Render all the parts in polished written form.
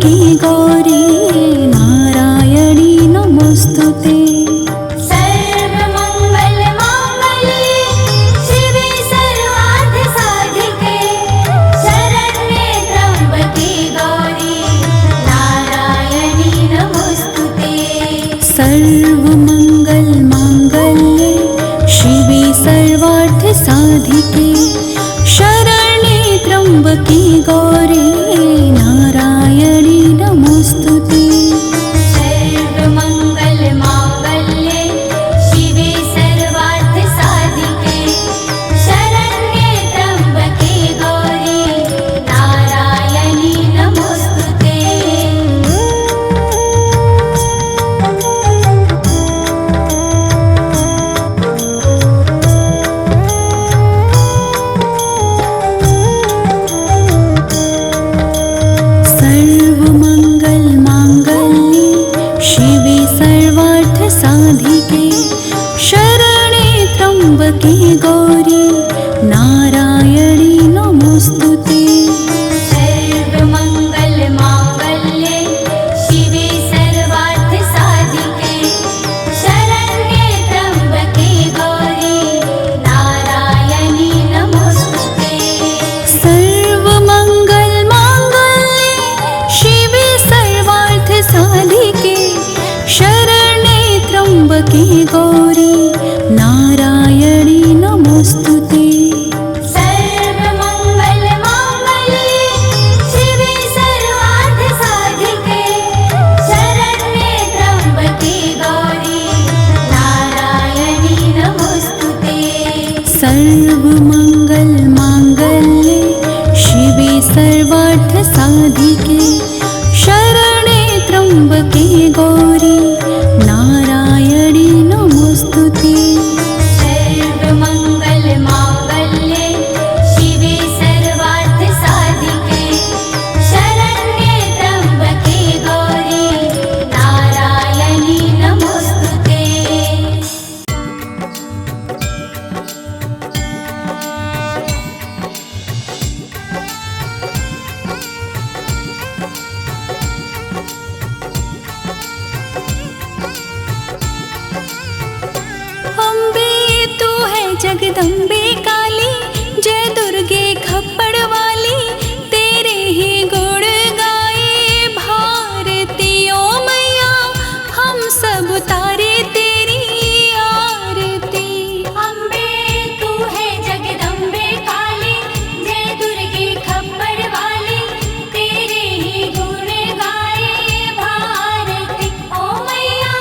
की गौरी नारायणी नमोस्तुते। सर्वमंगल मांगल्ये शिवे सर्वार्थ साधिके शरण्ये त्र्यंबके गौरी नारायणी नमोस्तुते। सर्वमंगल मांगल्ये शिवे सर्वार्थ साधिके शरण्ये त्र्यंबके गौरी नारायणी नमोस्तुते। सर्वमंगल मांगल्ये शिवे सर्वार्थ साधिके शरण्ये त्र्यंबके गौरी नारायणी नमोस्तुते। सर्वमंगल मांगल्ये शिवे सर्वार्थ साधिके शरण्ये त्र्यंबके गौरी नारायणी नमोस्तुते। सर्वमंगल मांगल्ये शिवे सर्वार्थ साधिके शरण्ये त्र्यंबके गौरी नारायणी नमोस्तुते। सर्वमंगल मांगल्ये शिवे सर्वार्थ साधिके शरण्ये त्र्यंबके गौरी नारायणी नमोस्तुते। सर्वमंगल मांगल्ये शिवे सर्वार्थ साधिके शरण्ये त्र्यंबके गौरी नारायणी नमोस्तुते। सर्वमंगल मांगल्ये शिवे सर्वार्थ साधिके शरण्ये त्र्यंबके गौरी नारायणी नमोस्तुते। अम्बे तू है जगदम्बे काली, जय दुर्गे खप्पड़ वाली, तेरे ही गुण गाए भारतियों मैया, हम सब तारे तेरी आरती। अम्बे तू है जगदम्बे काली, जय दुर्गे खप्पड़ वाली, तेरे ही गुण गाए भारती। ओ मैया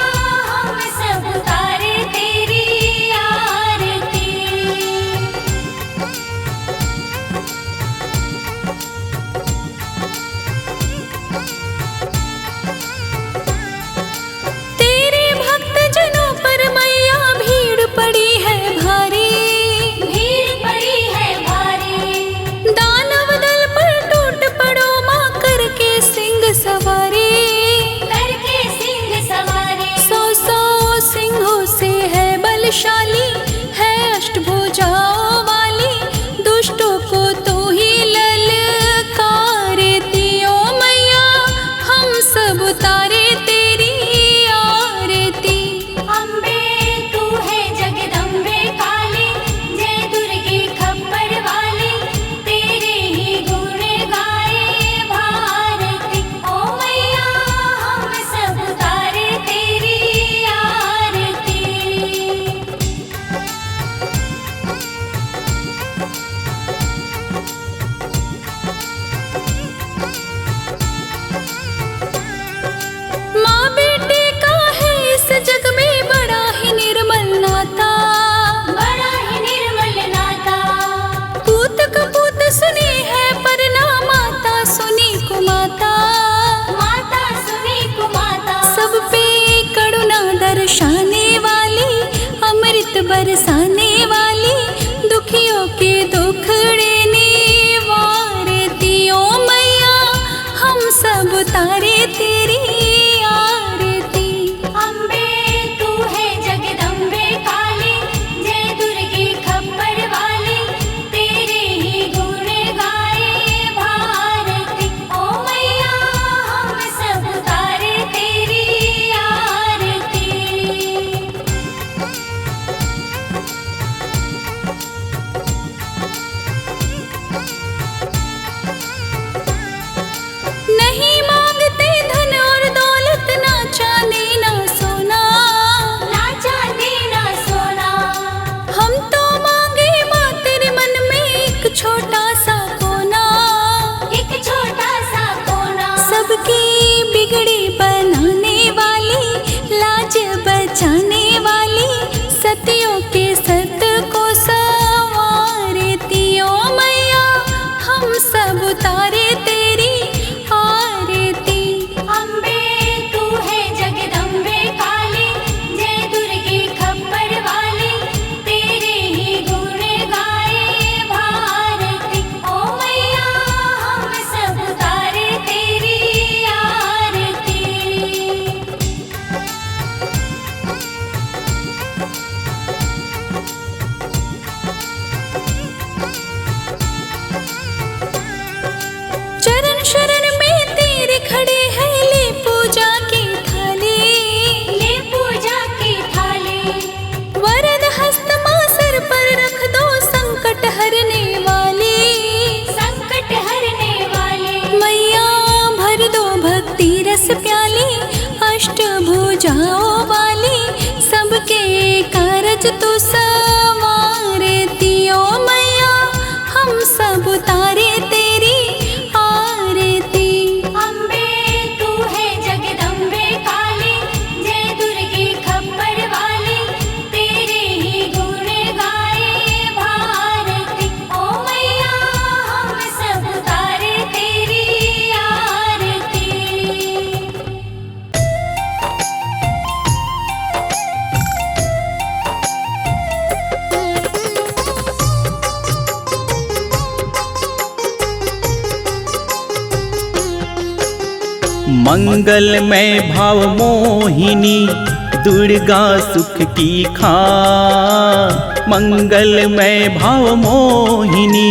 हम सब तारे तेरी आरती। तेरे भक्त जनों पर मैया भीड़ पड़ी है भारी, भीड़ पड़ी है भारी। दानव दल पर टूट पड़ो माँ करके सिंह सवारी। करके सिंह सवारी। सौ सौ सिंहों से है बलशाली, है अष्टभुजाओं वाली, दुष्टों को तू ही ललकारती। ओ मैया हम सब तारे तेरी आरती। अम्बे तू है जगदम्बे काली, जय दुर्गे खप्पड़ वाली, तेरे ही गुण गाए भारती। ओ मैया हम सब तारे तेरी आरती। माँ बेटे का है इस जग में बड़ा ही निर्मल नाता, बड़ा ही निर्मल नाता। पूत कपूत सुनी है पर ना माता सुनी कुमाता। माता सुनी कुमाता। सब पे करुणा दर्शाने वाली, अमृत बरसाने वाली, दुखियों के दुखड़े निवारती। ओ मैया हम सब तारे तेरी आरती। अम्बे तू है जगदम्बे काली, जय दुर्गे खप्पड़ वाली, तेरे ही गुण गाए भारती। ओ मैया हम छोटा सा कोना, एक छोटा सा कोना, सबकी बिगड़ी बनाने वाली, लाज बचाने वाली, सतियों के सत को संवारती ओ मैया, हम सब उतारे तेरी आरती। अम्बे तू है जगदम्बे काली, जय दुर्गे खप्पर वाली, तेरे ही गुण गाए भारती। ओ मैया हम सब उतारे तेरी आरती। चरण शरण में तेरे खड़े हैं, ले पूजा की थाली, ले पूजा की थाली, वरद हस्त मां सर पर रख दो, संकट हरने वाली, संकट हरने वाले, मैया भर दो भक्ति रस प्याली, अष्टभुजाओं वाली, सबके कारज तू संवारती ओ मैया, हम सब उतारे तेरी आरती। अम्बे तू है जगदम्बे काली, जय दुर्गे खप्पर वाली, तेरे ही गुण गाए भारती। ओ मैया हम सब उतारे तेरी आरती। मंगलमय भाव मोहिनी, दुर्गा सुख की खान। मंगलमय भाव मोहिनी,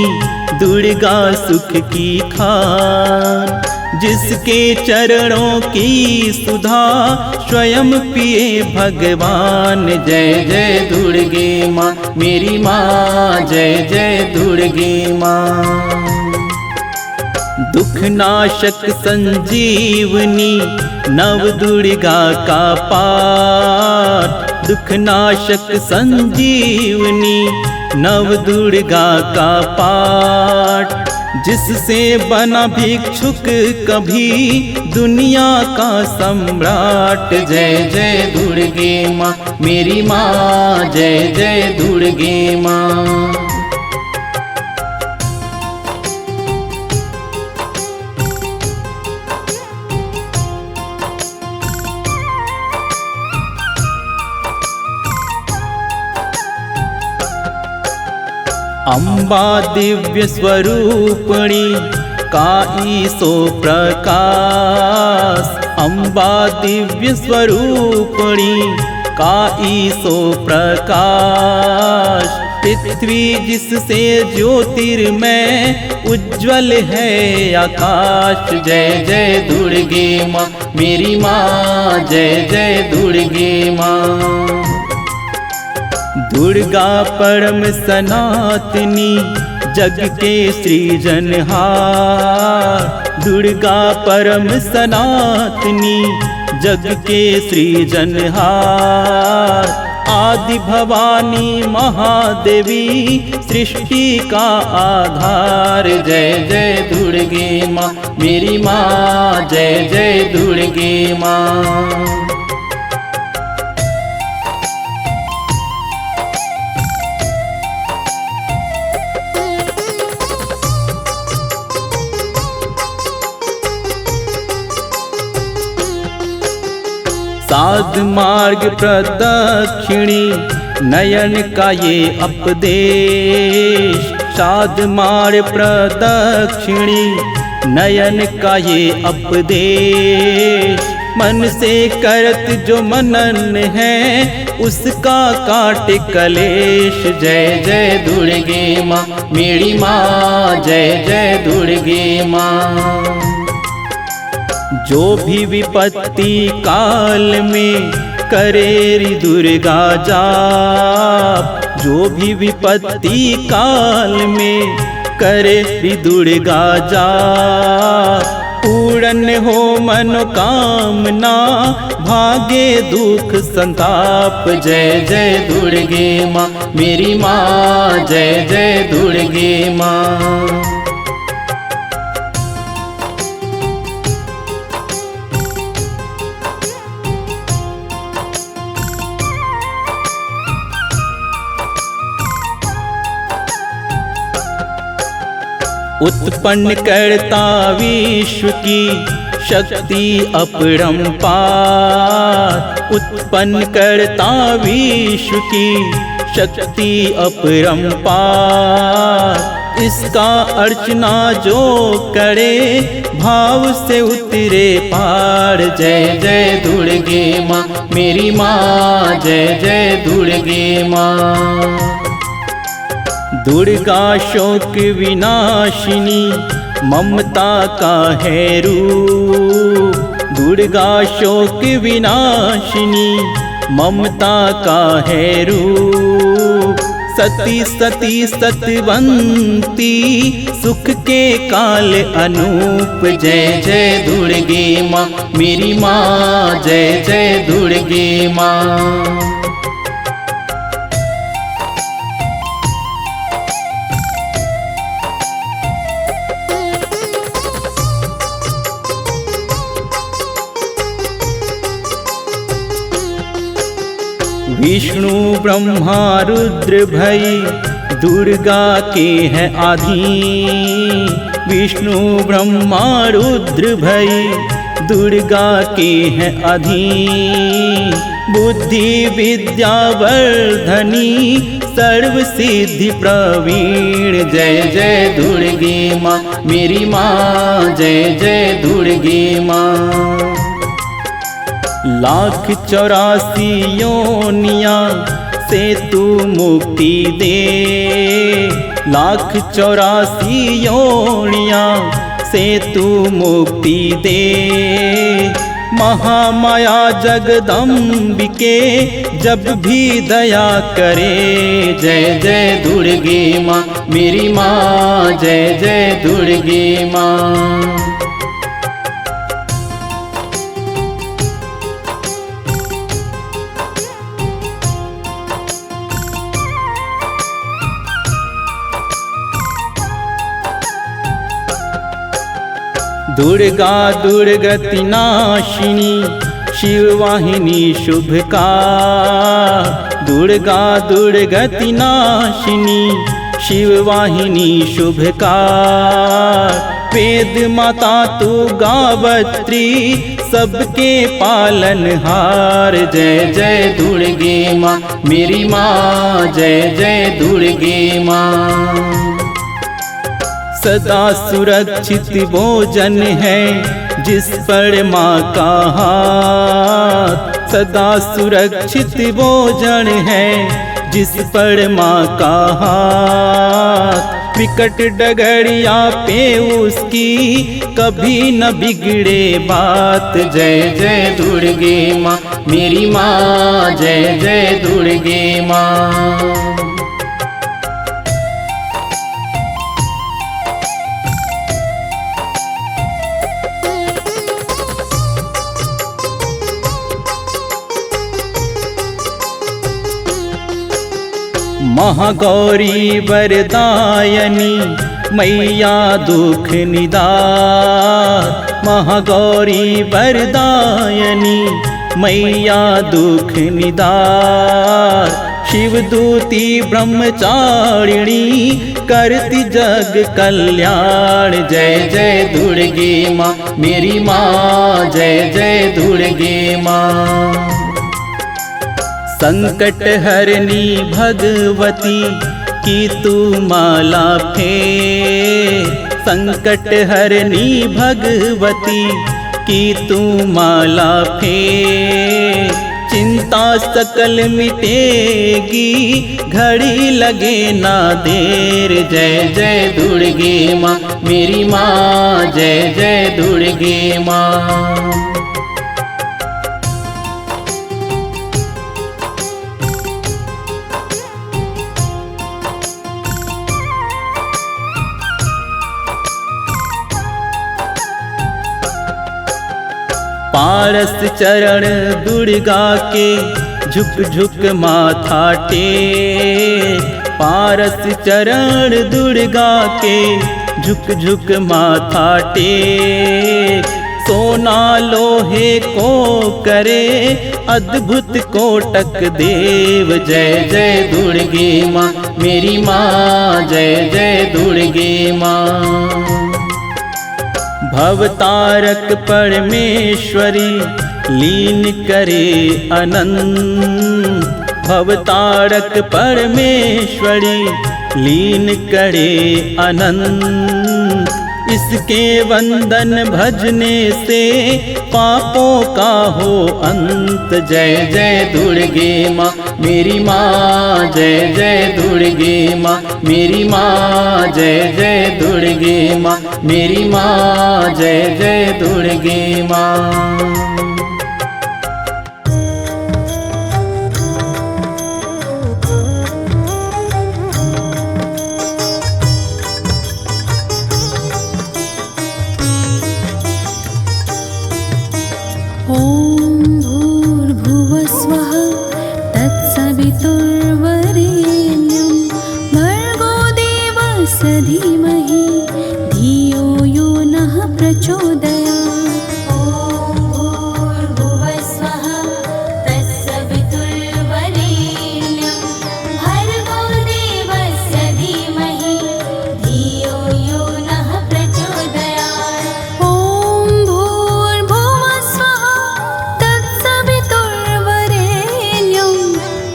दुर्गा सुख की खान। जिसके चरणों की सुधा स्वयं पिए भगवान। जय जय दुर्गे माँ मेरी माँ, जय जय दुर्गे माँ। दुख नाशक संजीवनी, नव दुर्गा का पाठ। दुख नाशक संजीवनी, नव दुर्गा का पाठ। जिससे बना भिक्षुक कभी दुनिया का सम्राट। जय जय दुर्गे माँ मेरी माँ, जय जय दुर्गे माँ। अम्बा दिव्य स्वरूपणी, काई सो प्रकाश। अम्बा दिव्य स्वरूपणी, काई सो प्रकाश। पृथ्वी जिससे ज्योतिर्मय, उज्ज्वल है आकाश। जय जय दुर्गे माँ मेरी माँ, जय जय दुर्गे माँ। दुर्गा परम सनातनी, जग के सृजनहार। दुर्गा परम सनातनी, जग के सृजनहार। आदि भवानी महादेवी, सृष्टि का आधार। जय जय दुर्गे माँ मेरी माँ, जय जय दुर्गे माँ। साध मार्ग प्रदक्षिणी, नयन का ये उपदेश। साध मार्ग प्रदक्षिणी, नयन का ये उपदेश। मन से करत जो मनन है, उसका काट कलेश। जय जय दुर्गे माँ मेरी माँ, जय जय दुर्गे माँ। जो भी विपत्ति काल में करे रि दुर्गा जाप। जो भी विपत्ति काल में करे रि दुर्गा जाप। पूर्ण हो मनोकामना, भागे दुख संताप। जय जय दुर्गे माँ मेरी माँ, जय जय दुर्गे माँ। उत्पन्न करता विश्व की शक्ति अपरंपार। उत्पन्न करता विश्व की शक्ति अपरंपार। इसका अर्चना जो करे, भाव से उतरे पार। जय जय दुर्गे माँ मेरी माँ, जय जय दुर्गे माँ। दुर्गा शोक विनाशिनी, ममता का है रूप। दुर्गा शोक विनाशिनी, ममता का है रूप। सती सती सतवंती, सुख के काल अनूप। जय जय दुर्गे माँ मेरी माँ, जय जय दुर्गे माँ। विष्णु ब्रह्मा रुद्र भई, दुर्गा के हैं अधीन। विष्णु ब्रह्मा रुद्र भई, दुर्गा के हैं अधीन। बुद्धि विद्या वर्धनी, सर्व सिद्धि प्रवीण। जय जय दुर्गे माँ मेरी माँ, जय जय दुर्गे माँ। 1,84 योनियाँ से तू मुक्ति दे। 1,84 योनियाँ से तू मुक्ति दे। महामाया जगदम्बिके जब भी दया करे। जय जय दुर्गे माँ मेरी माँ, जय जय दुर्गे माँ। दुर्गा दुर्गति नाशिनी, शिववाहिनी शुभकार। दुर्गा दुर्गति नाशिनी, शिववाहिनी शुभकार। वेद माता तू गावत्री, सबके पालनहार। जय जय दुर्गे माँ मेरी माँ, जय जय दुर्गे माँ। सदा सुरक्षित भोजन है जिस पर माँ का हाथ। सदा सुरक्षित भोजन है जिस पर माँ का हाथ। विकट डगरिया पे उसकी कभी न बिगड़े बात। जय जय दुर्गे माँ मेरी माँ, जय जय दुर्गे माँ। महागौरी वरदायनी, मैया दुख निदान। महागौरी वरदायनी, मैया दुख निदान। शिवदूती ब्रह्मचारिणी, करती जग कल्याण। जय जय दुर्गे माँ मेरी माँ, जय जय दुर्गे माँ। संकट हरनी भगवती की तू माला फेर। संकट हरनी भगवती की तू माला फेर। चिंता सकल मिटेगी, घड़ी लगे ना देर। जय जय दुर्गे माँ मेरी माँ, जय जय दुर्गे माँ। पारस चरण दुर्गा के झुक झुक माथा टेक, पारस चरण दुर्गा के झुक झुक माथा टेक। सोना लोहे को करे अद्भुत कोटक देव, जय जय दुर्गे माँ मेरी माँ, जय जय दुर्गे माँ। भवतारक परमेश्वरी लीन करे अनंत, भवतारक परमेश्वरी लीन करे अनंत। इसके वंदन भजने से पापों का हो अंत, जय जय दुर्गे माँ मेरी माँ, जय जय दुर्गे माँ मेरी माँ, जय जय दुर्गे माँ मेरी माँ, जय जय दुर्गे माँ। ॐ भूर्भुवः स्वः तत्सवितुर्वरेण्यं भर्गो देवस्य धीमहि धियो यो नः प्रचोदयात्। ॐ भूर्भुवः स्वः तत्सवितुर्वरेण्यं भर्गो देवस्य धीमहि धियो यो नः प्रचोदयात्। ॐ भूर्भुवः स्वः तत्सवितुर्वरेण्यं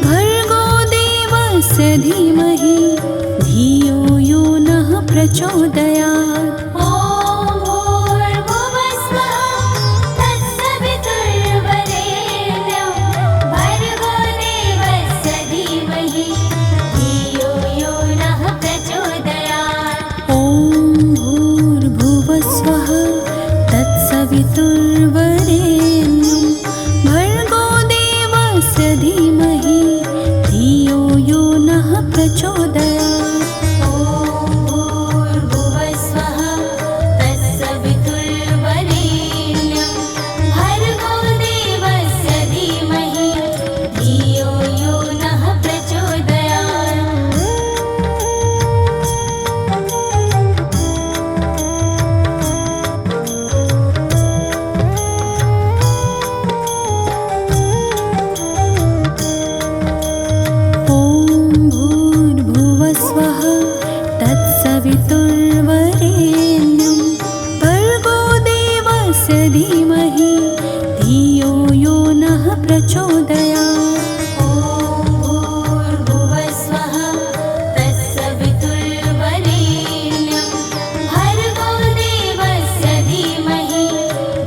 भर्गो देवस्य धीमहि धियो यो नः प्रचोदयात्। ॐ भूर्भुवः स्वः तत्सवितुर्वरेण्यं भर्गो देवस्य धीमहि धियो यो नः प्रचोदयात्। ॐ भूर्भुवः स्वः तत्सवितुर्वरेण्यं भर्गो देवस्य धीमहि धियो यो नः प्रचोदयात्। ॐ भूर्भुवः स्वः तत्सवितुर्वरेण्यं भर्गो देवस्य धीमहि धियो यो नः प्रचोदयात्। ॐ भूर्भुवः स्वः तत्सवितुर्वरेण्यं भर्गो देवस्य धीमहि धियो यो नः प्रचोदयात्। ॐ भूर्भुवः स्वः तत्सवितुर्वरेण्यं भर्गो देवस्य धीमहि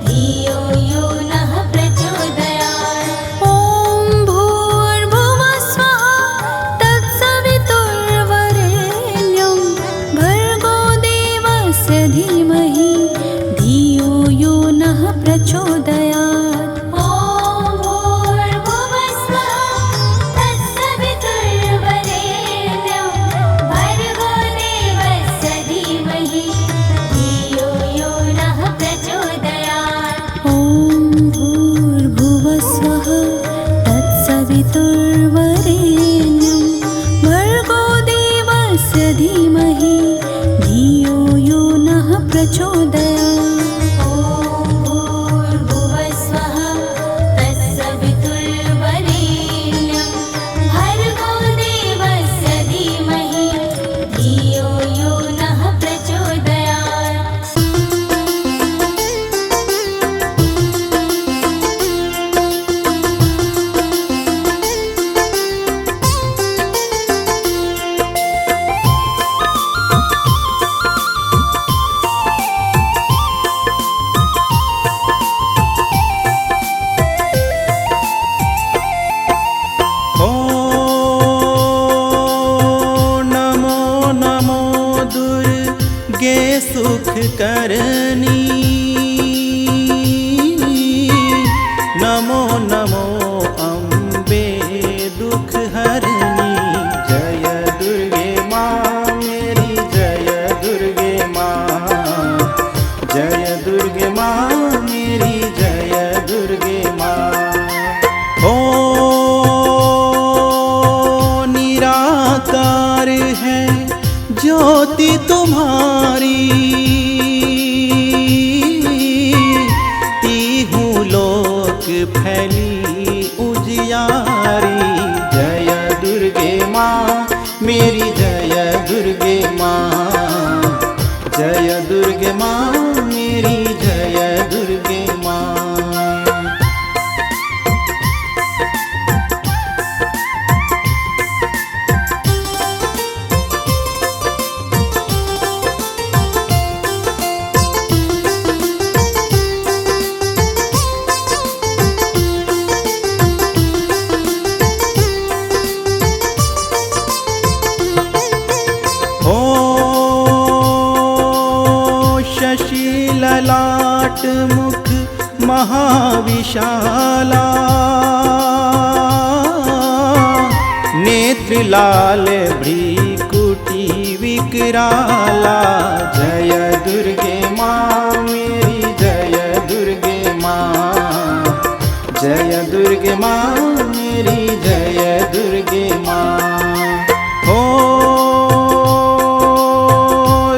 धियो यो नः प्रचोदयात्। ॐ भूर्भुवः स्वः तत्सवितुर्वरेण्यं भर्गो देवस्य धीमहि धियो यो नः प्रचोदयात्। ॐ भूर्भुवः स्वः तत्सवितुर्वरेण्यं भर्गो देवस्य धीमहि धियो यो नः प्रचोदयात्। ॐ भूर्भुवः स्वः तत्सवितुर्वरेण्यं भर्गो देवस्य धीमहि धियो यो नः प्रचोदयात्। ॐ भूर्भुवः स्वः तत्सवितुर्वरेण्यं भर्गो देवस्य धीमहि धियो यो नः प्रचोदयात्। ओ नमो नमो दुर्गे सुख करनी, नमो नमो अम्बे दुख हरनी। जय दुर्गे माँ मेरी, जय दुर्गे माँ, जय दुर्गे माँ मेरी, जय दुर्गे दुर्गे माँ मेरी जय दुर्गे माँ। ललाट मुख महाविशाला, नेत्र लाल भ्रीकुटी विकराला। जय दुर्गे माँ मेरी जय दुर्गे माँ, जय दुर्गे माँ मेरी जय दुर्गे माँ। हो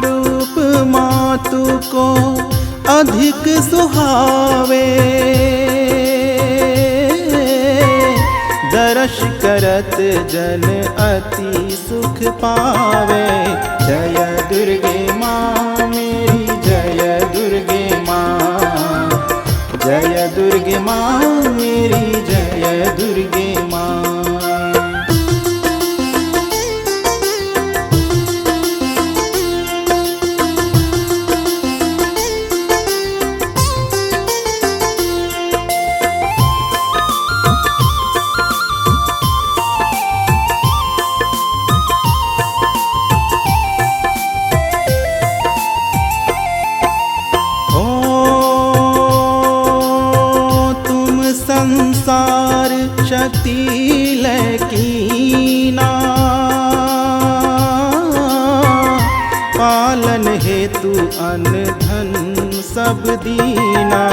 रूप मातु को अधिक सुहावे, दर्श करत जन अति सुख पावे। जय दुर्गे माँ मेरी जय दुर्गे माँ, जय दुर्गे माँ मेरी जय दुर्गे माँ। संसार शक्ति लकीना, पालन हेतु अन्न धन सब दीना।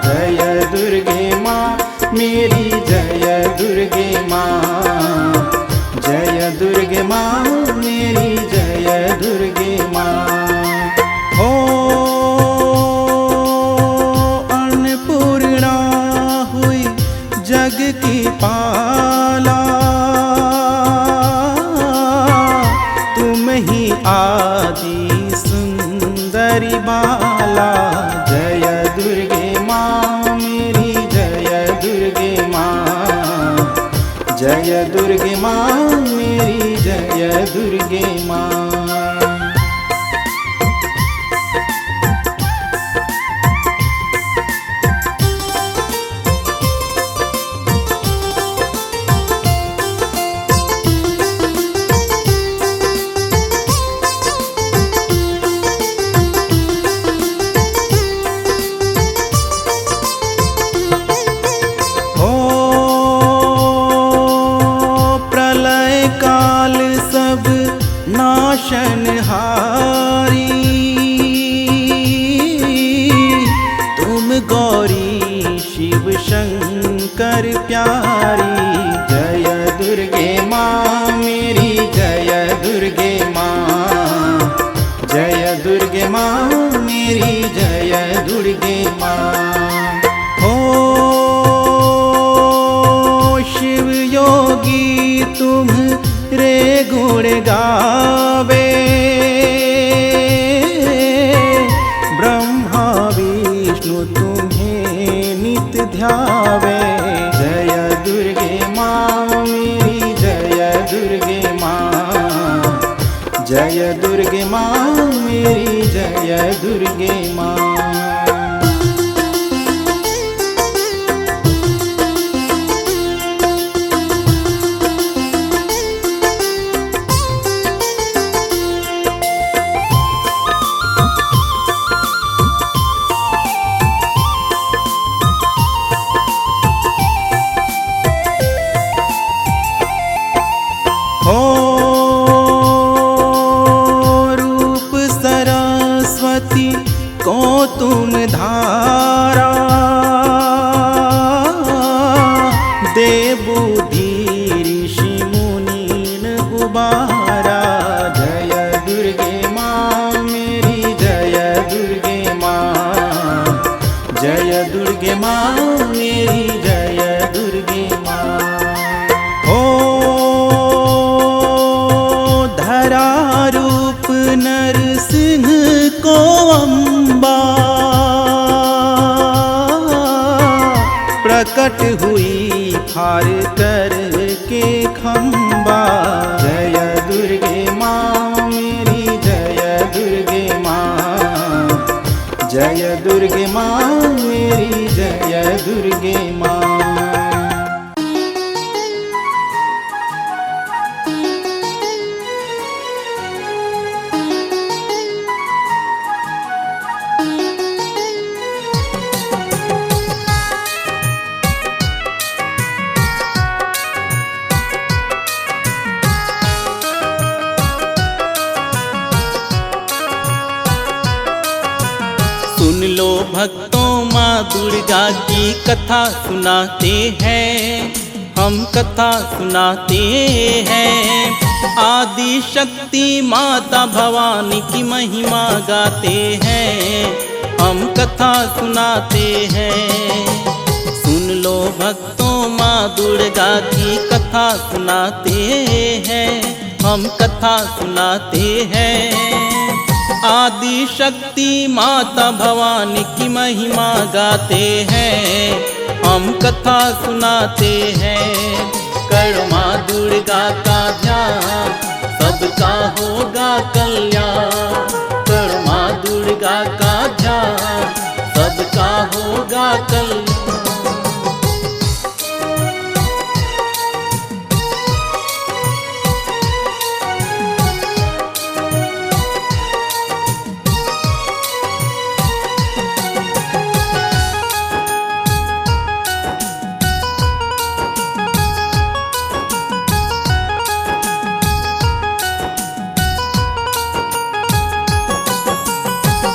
जय दुर्गे माँ मेरी जय दुर्गे माँ, जय दुर्गे माँ मेरी जय दुर्गे माँ। हो अन्नपूर्णा हुई जग की पाला, तुम ही आदि सुंदरी बाला। जय दुर्गे माँ मेरी जय दुर्गे माँ, जय दुर्गे माँ मेरी जय दुर्गे माँ। नाशनहारी तुम गौरी शिव शंकर प्यारी। जय दुर्गे माँ मेरी जय दुर्गे माँ, जय दुर्गे माँ मेरी जय दुर्गे माँ। हो शिव योगी तुम रे गुण गावे, ब्रह्मा विष्णु तुम्हें नित ध्यावे। जय दुर्गे माँ मेरी जय दुर्गे माँ, जय दुर्गे माँ मेरी जय दुर्गे माँ। रूप सरस्वती को तुम धारा, दे बुद्धि ऋषि मुनीन गुबारा। जय दुर्गे माँ मेरी जय दुर्गे माँ, जय दुर्गे माँ मेरी जय दुर्गे माँ। हो धरा रूप नरसिंह को खम्बा प्रकट हुई फार कर के खम्बा। जय दुर्गे माँ मेरी जय दुर्गे माँ, जय दुर्गे माँ मेरी जय दुर्गे माँ। सुन लो भक्तों माँ दुर्गा की कथा सुनाते हैं, हम कथा सुनाते हैं। आदि शक्ति माता भवानी की महिमा गाते हैं, हम कथा सुनाते हैं। सुन लो भक्तों माँ दुर्गा की कथा सुनाते हैं, हम कथा सुनाते हैं। आदि शक्ति माता भवानी की महिमा गाते हैं, हम कथा सुनाते हैं। करो माँ दुर्गा का ध्यान सबका होगा कल्याण, करो माँ दुर्गा का ध्यान सबका होगा कल्याण।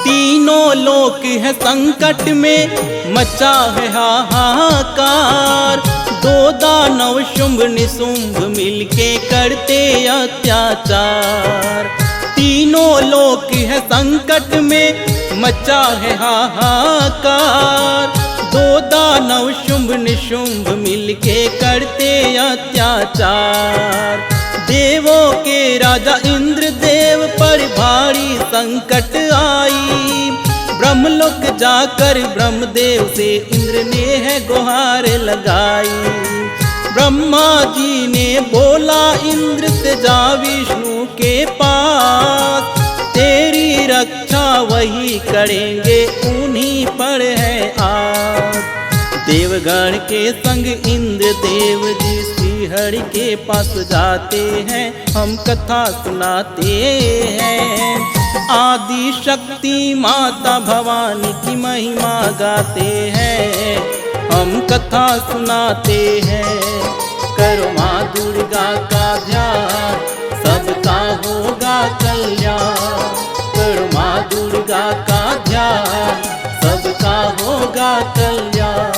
तीनों लोक है संकट में मचा है हाहाकार। दो दानव शुंभ निशुंभ मिलके करते अत्याचार। तीनों लोक है संकट में मचा है हाहाकार। दो दानव शुंभ निशुंभ मिलके करते अत्याचार। देवों के राजा इंद्र देव पर भारी संकट आई। ब्रह्मलोक जाकर ब्रह्मदेव से इंद्र ने है गुहार लगाई। ब्रह्मा जी ने बोला इंद्र से जा विष्णु के पास, तेरी रक्षा वही करेंगे उन्हीं पर है आस। देवगण के संग इंद्र देव जी श्रीहरि के पास जाते हैं, हम कथा सुनाते हैं। आदि शक्ति माता भवानी की महिमा गाते हैं, हम कथा सुनाते हैं। करो माँ दुर्गा का ध्यान सबका होगा कल्याण, करो माँ दुर्गा का ध्यान सबका होगा कल्याण।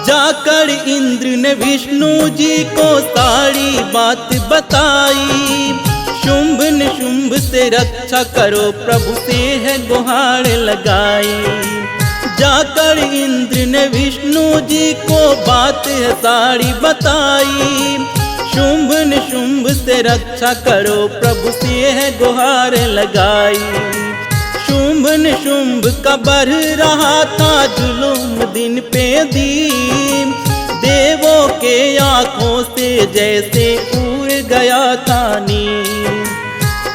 जाकर इंद्र ने विष्णु जी को सारी बात बताई। शुंभ निशुंभ से रक्षा करो प्रभु से है गुहार लगाई। जाकर इंद्र ने विष्णु जी को बात है सारी बताई। शुंभ निशुंभ से रक्षा करो प्रभु से है गुहार लगाई। शुंभ निशुंभ का बढ़ रहा था जुलूम दिन पे दिन। देवों के आँखों से जैसे उड़ गया था नींद।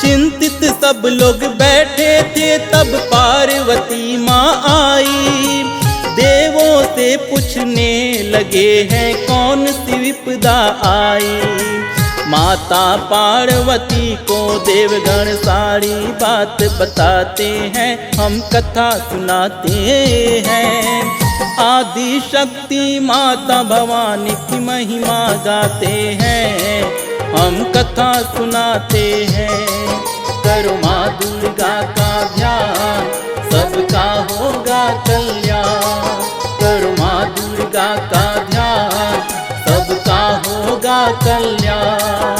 चिंतित सब लोग बैठे थे तब पार्वती माँ आई। देवों से पूछने लगे हैं कौन सी विपदा आई। माता पार्वती को देवगण सारी बात बताते हैं, हम कथा सुनाते हैं। आदि शक्ति माता भवानी की महिमा गाते हैं, हम कथा सुनाते हैं। करो माँ दुर्गा का ध्यान सबका होगा कल्याण, करो माँ दुर्गा का ध्यान कल्याण।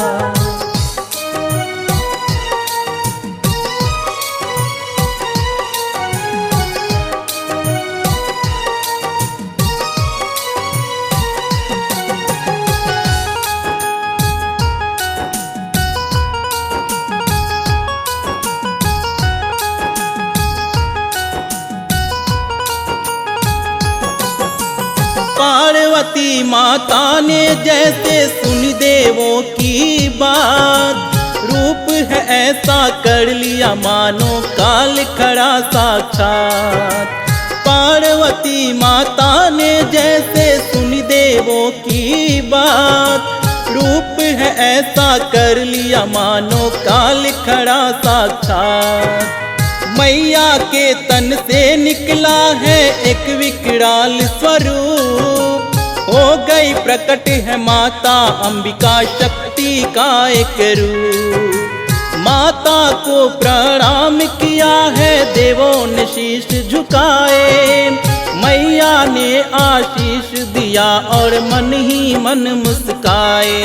पार्वती माता ने जैसे सुनी देवों की बात, रूप है ऐसा कर लिया मानो काल खड़ा साक्षात। पार्वती माता ने जैसे सुनी देवों की बात, रूप है ऐसा कर लिया मानो काल खड़ा साक्षात। मैया के तन से निकला है एक विकराल स्वरूप, हो गई प्रकट है माता अंबिका शक्ति का एक रूप। माता को प्रणाम किया है देवों ने शीश झुकाए, मैया ने आशीष दिया और मन ही मन मुस्काए।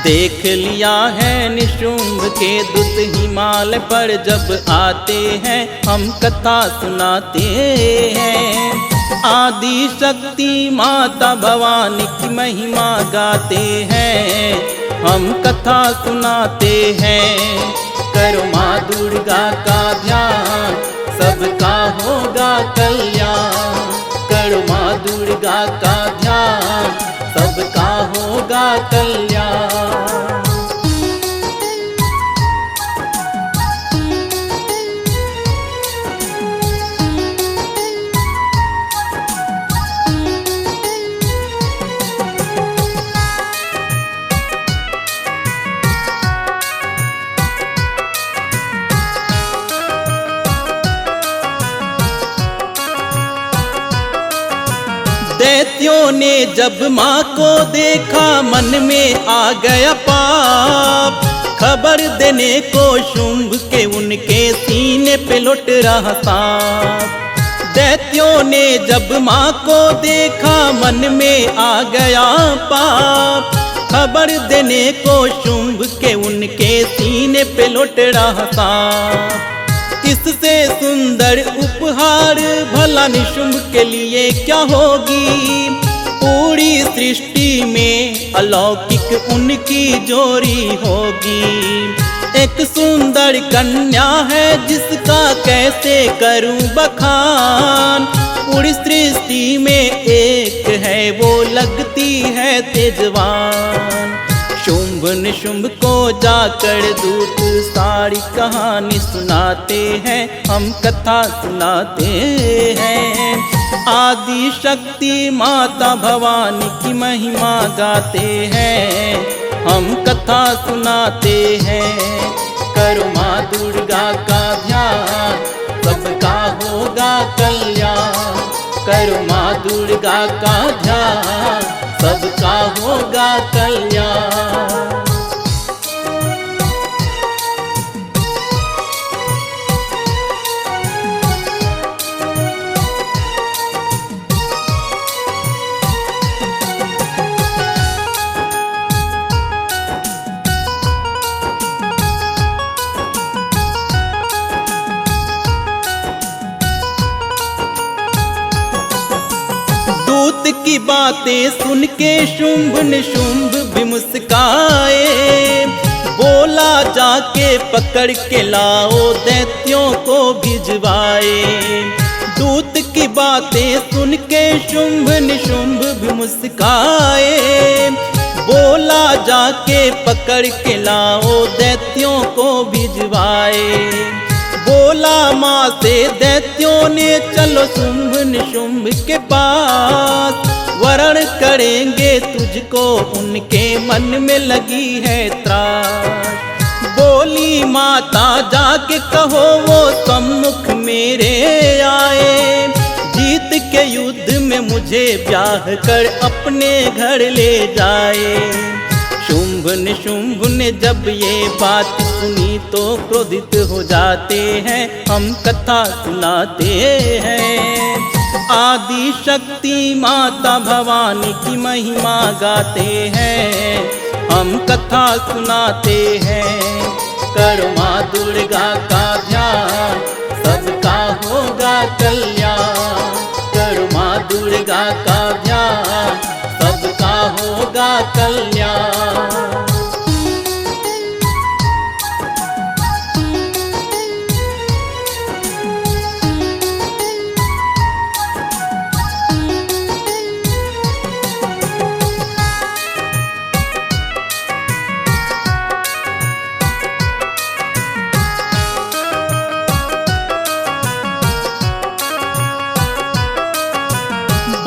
देख लिया है निशुंभ के दूत हिमालय पर जब आते हैं, हम कथा सुनाते हैं। आदि शक्ति माता भवानी की महिमा गाते हैं, हम कथा सुनाते हैं। करो माँ दुर्गा का ध्यान, सबका होगा कल्याण। करो माँ दुर्गा का ध्यान, सबका होगा कल्याण। दैत्यों ने जब माँ को देखा मन में आ गया पाप, खबर देने को शुंभ के उनके सीने पे लुट रहा सांप। दैत्यों ने जब माँ को देखा मन में आ गया पाप, खबर देने को शुंभ के उनके सीने पे लुट रहा सांप। इससे सुंदर उपहार भला निशुंभ के लिए क्या होगी, पूरी सृष्टि में अलौकिक उनकी जोड़ी होगी। एक सुंदर कन्या है जिसका कैसे करूं बखान, पूरी सृष्टि में एक है वो लगती है तेजवान। शुंभ निशुंभ को जाकर दूत सारी कहानी सुनाते हैं, हम कथा सुनाते हैं। आदि शक्ति माता भवानी की महिमा गाते हैं, हम कथा सुनाते हैं। करो माँ दुर्गा का ध्यान, सबका होगा कल्याण। करो माँ दुर्गा का ध्यान, सबका होगा कल्याण। दूत की बातें सुन के शुंभ निशुंभ भी मुस्काए, बोला जाके पकड़ के लाओ दैत्यों को भिजवाए। दूत की बातें सुन के शुंभ निशुंभ भी मुस्काए, बोला जाके पकड़ के लाओ दैत्यों को भिजवाए। बोला माँ से दैत्यों ने चलो शुंभ निशुंभ के पास, वरण करेंगे तुझको उनके मन में लगी है त्रास। बोली माता जाके कहो वो सम्मुख मेरे आए, जीत के युद्ध में मुझे ब्याह कर अपने घर ले जाए। शुंभ निशुंभ ने जब ये बात सुनी तो क्रोधित हो जाते हैं, हम कथा सुनाते हैं। आदि शक्ति माता भवानी की महिमा गाते हैं, हम कथा सुनाते हैं। करो माँ दुर्गा का ध्यान, सबका होगा कल्याण। करो माँ दुर्गा का ध्यान, सबका होगा कल्याण।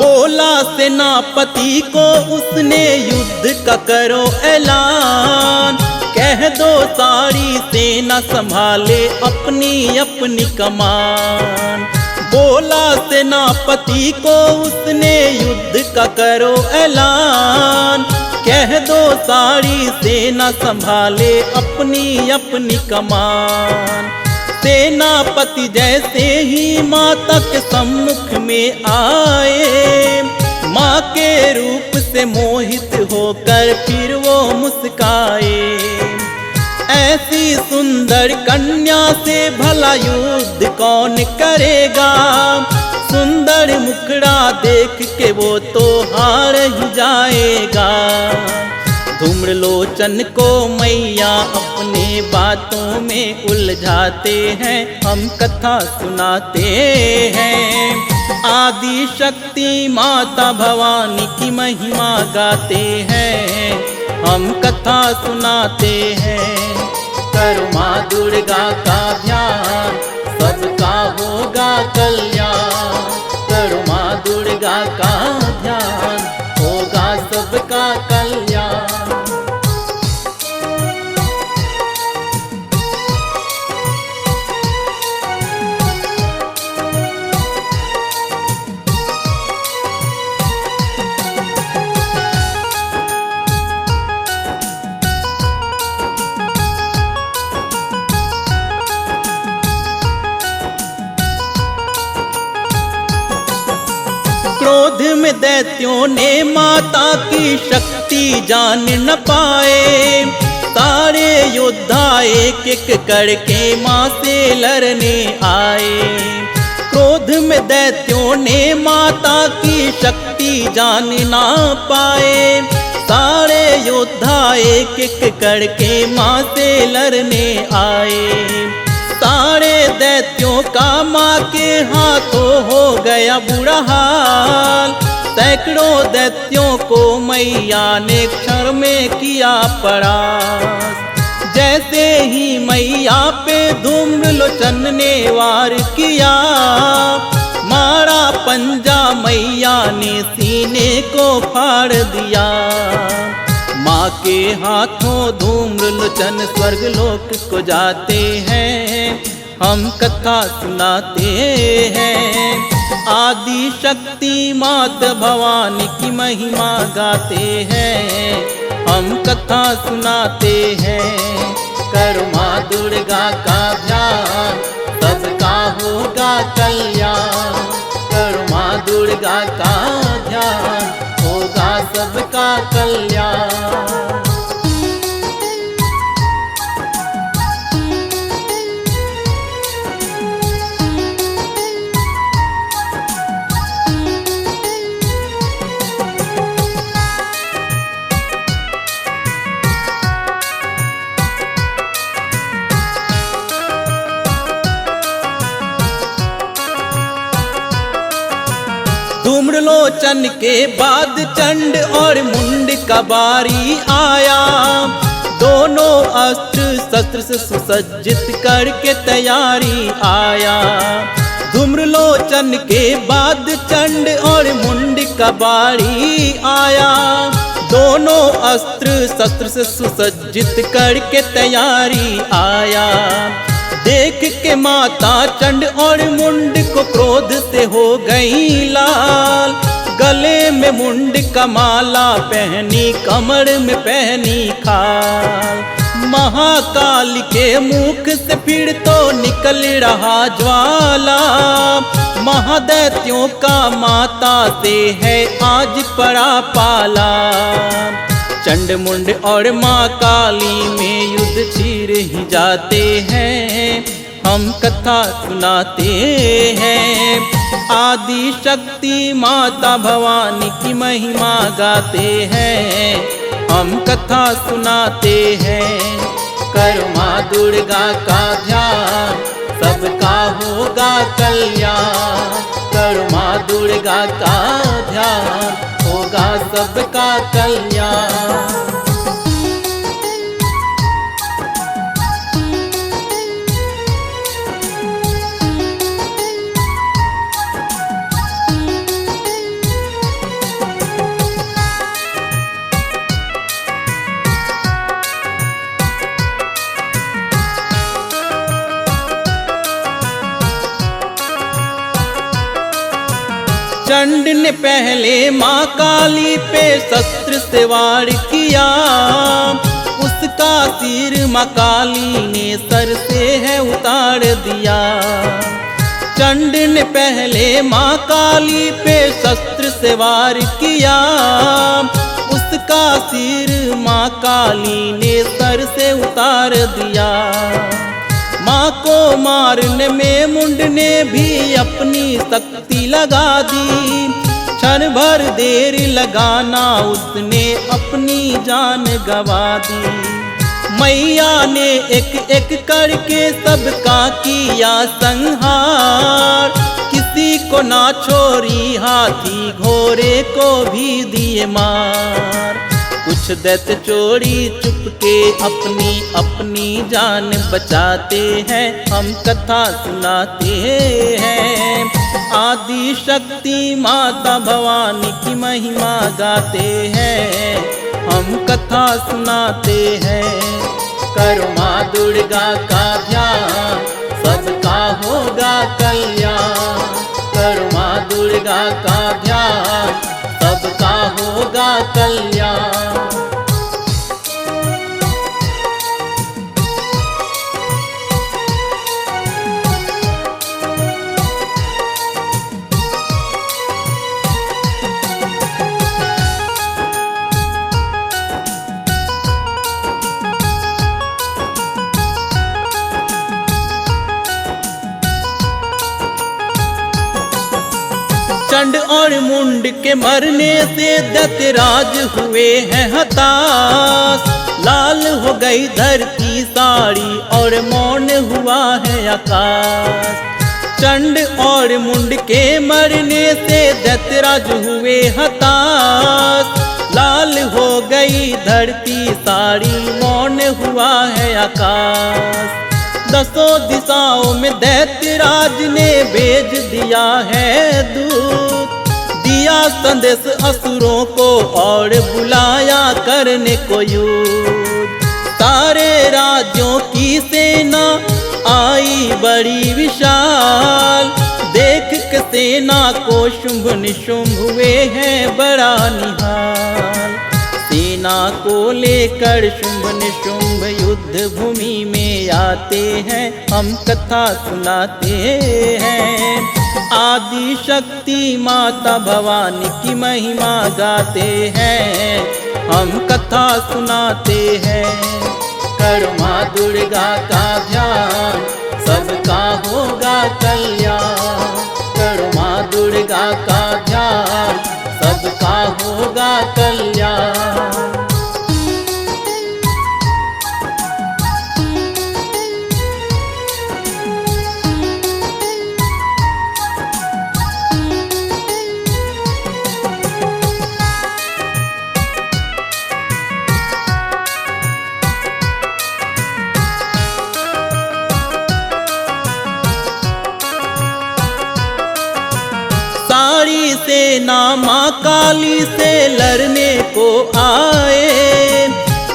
बोला सेनापति को उसने युद्ध का करो ऐलान। कह दो सारी सेना संभाले अपनी अपनी कमान। बोला सेनापति को उसने युद्ध का करो ऐलान। कह दो सारी सेना संभाले अपनी अपनी कमान। सेनापति जैसे ही माता के सम्मुख में आए, माँ के रूप से मोहित होकर फिर वो मुस्काए। ऐसी सुंदर कन्या से भला युद्ध कौन करेगा। सुंदर मुखड़ा देख के वो तो हार ही जाएगा। धूम्रलोचन को मैया अपने बातों में उलझाते हैं। हम कथा सुनाते हैं। आदि शक्ति माता भवानी की महिमा गाते हैं। हम कथा सुनाते हैं। करो माँ दुर्गा का ध्यान, सबका होगा कल्याण। करो माँ दुर्गा का ध्यान, होगा सबका कल्याण। क्रोध में दैत्यों ने माता की शक्ति जान न पाए। सारे योद्धा एक एक करके माँ से लड़ने आए। क्रोध में दैत्यों ने माता की शक्ति जान ना पाए। सारे योद्धा एक एक करके माँ से लड़ने आए। सारे दैत्यों का माँ के हाथों हो गया बुरा हाल। सैकड़ों दैत्यों को मैया ने क्षण में किया परास्त। जैसे ही मैया पे धूम्रलोचन ने वार किया, मारा पंजा मैया ने सीने को फाड़ दिया। माँ के हाथों धूम्रलोचन स्वर्गलोक को जाते हैं। हम कथा सुनाते हैं। आदि शक्ति माता भवानी की महिमा गाते हैं। हम कथा सुनाते हैं। करो माँ दुर्गा का ध्यान, सबका होगा कल्याण। करो माँ दुर्गा का ध्यान, होगा सबका कल्याण। धूम्रलोचन के बाद चंड और मुंड का बारी आया। दोनों अस्त्र शस्त्र से सुसज्जित करके तैयारी आया। धूम्रलोचन के बाद चंड और मुंड का बारी आया। दोनों अस्त्र शस्त्र से सुसज्जित करके तैयारी आया। देख के माता चंड और मुंड को क्रोध से हो गई लाल। गले में मुंड का माला पहनी, कमर में पहनी खाल। महाकाल के मुख से फिर तो निकल रहा ज्वाला। महादैत्यों का माता से है आज पड़ा पाला। चंड मुंड और माँ काली में युद्ध छिड़ ही जाते हैं, हम कथा सुनाते हैं। आदि शक्ति माता भवानी की महिमा गाते हैं, हम कथा सुनाते हैं। करो माँ दुर्गा का ध्यान, सबका होगा कल्याण। करो माँ दुर्गा का ध्यान, होगा सबका कल्याण। चंड ने पहले माँ काली पे शस्त्र से वार किया, उसका सिर माँ काली ने सर से है उतार दिया। चंड ने पहले माँ काली पे शस्त्र से वार किया, उसका सिर माँ काली ने सर से उतार दिया। माँ को मारने में मुंड ने भी अपनी शक्ति लगा दी, क्षण भर देर लगाना उसने अपनी जान गवा दी। मैया ने एक एक करके सबका किया संहार, किसी को ना छोड़ी हाथी घोड़े को भी दिए मार। कुछ दैत्य चोरी चुपके अपनी अपनी जान बचाते हैं, हम कथा सुनाते हैं। आदि शक्ति माता भवानी की महिमा गाते हैं, हम कथा सुनाते हैं। करो माँ दुर्गा का ध्यान, सबका होगा कल्याण। करो माँ दुर्गा का ध्यान, सबका होगा कल्याण। चंड और मुंड के मरने से दैत्यराज हुए हैं हताश। लाल हो गई धरती सारी और मौन हुआ है आकाश। चंड और मुंड के मरने से दैत्यराज हुए हताश। लाल हो गई धरती सारी मौन हुआ है आकाश। दसों दिशाओं में दैत्यराज ने भेज दिया है दूत, दिया संदेश असुरों को और बुलाया करने को युद्ध। सारे राज्यों की सेना आई बड़ी विशाल, देख के सेना को शुंभ निशुंभ हुए हैं बड़ा निहाल। सेना को लेकर शुंभ निशुंभ युद्ध भूमि में आते हैं, हम कथा सुनाते हैं। आदि शक्ति माता भवानी की महिमा गाते हैं, हम कथा सुनाते हैं। करो माँ दुर्गा का ध्यान, सबका होगा कल्याण। करो माँ दुर्गा का ध्यान, सबका होगा कल्याण। सारी सेना माँ काली से लड़ने को आए,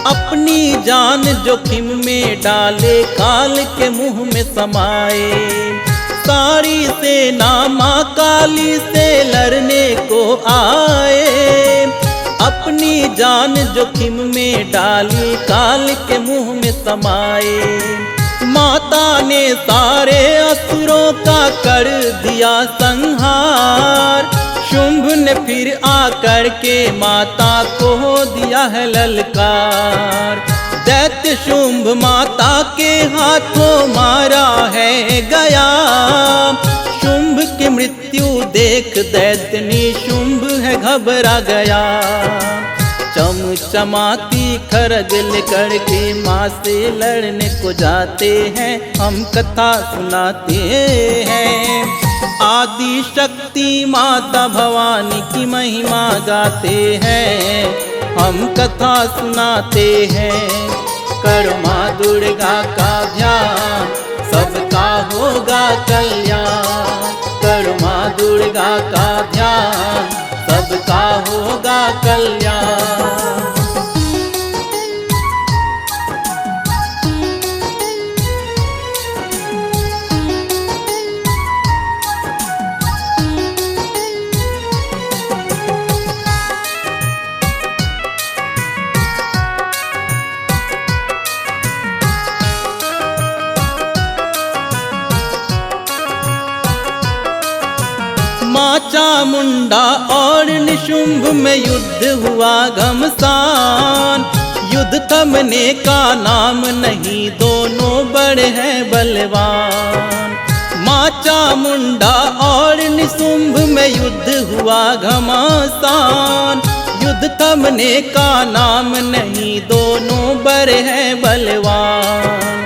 अपनी जान जोखिम में डाले काल के मुंह में समाए। सारी सेना माँ काली से लड़ने को आए, अपनी जान जोखिम में डाली काल के मुंह में समाए। माता ने सारे असुरों का कर दिया संहार, शुंभ ने फिर आकर के माता को दिया है ललकार। दैत्य शुंभ माता के हाथों मारा है गया। शुंभ की मृत्यु देख दैत्य निशुंभ है घबरा गया। चमचमाती खरग लेकर के माँ से लड़ने को जाते हैं, हम कथा सुनाते हैं। आदि शक्ति माता भवानी की महिमा गाते हैं, हम कथा सुनाते हैं। करो माँ दुर्गा का ध्यान, सबका होगा कल्याण। करो माँ दुर्गा का ध्यान, सबका होगा कल्याण। माँ चामुंडा और निशुंभ में युद्ध हुआ घमसान। युद्ध थमने का नाम नहीं, दोनों बड़े हैं बलवान। माँ चामुंडा और निशुंभ में युद्ध हुआ घमासान। युद्ध थमने का नाम नहीं, दोनों बड़े हैं बलवान।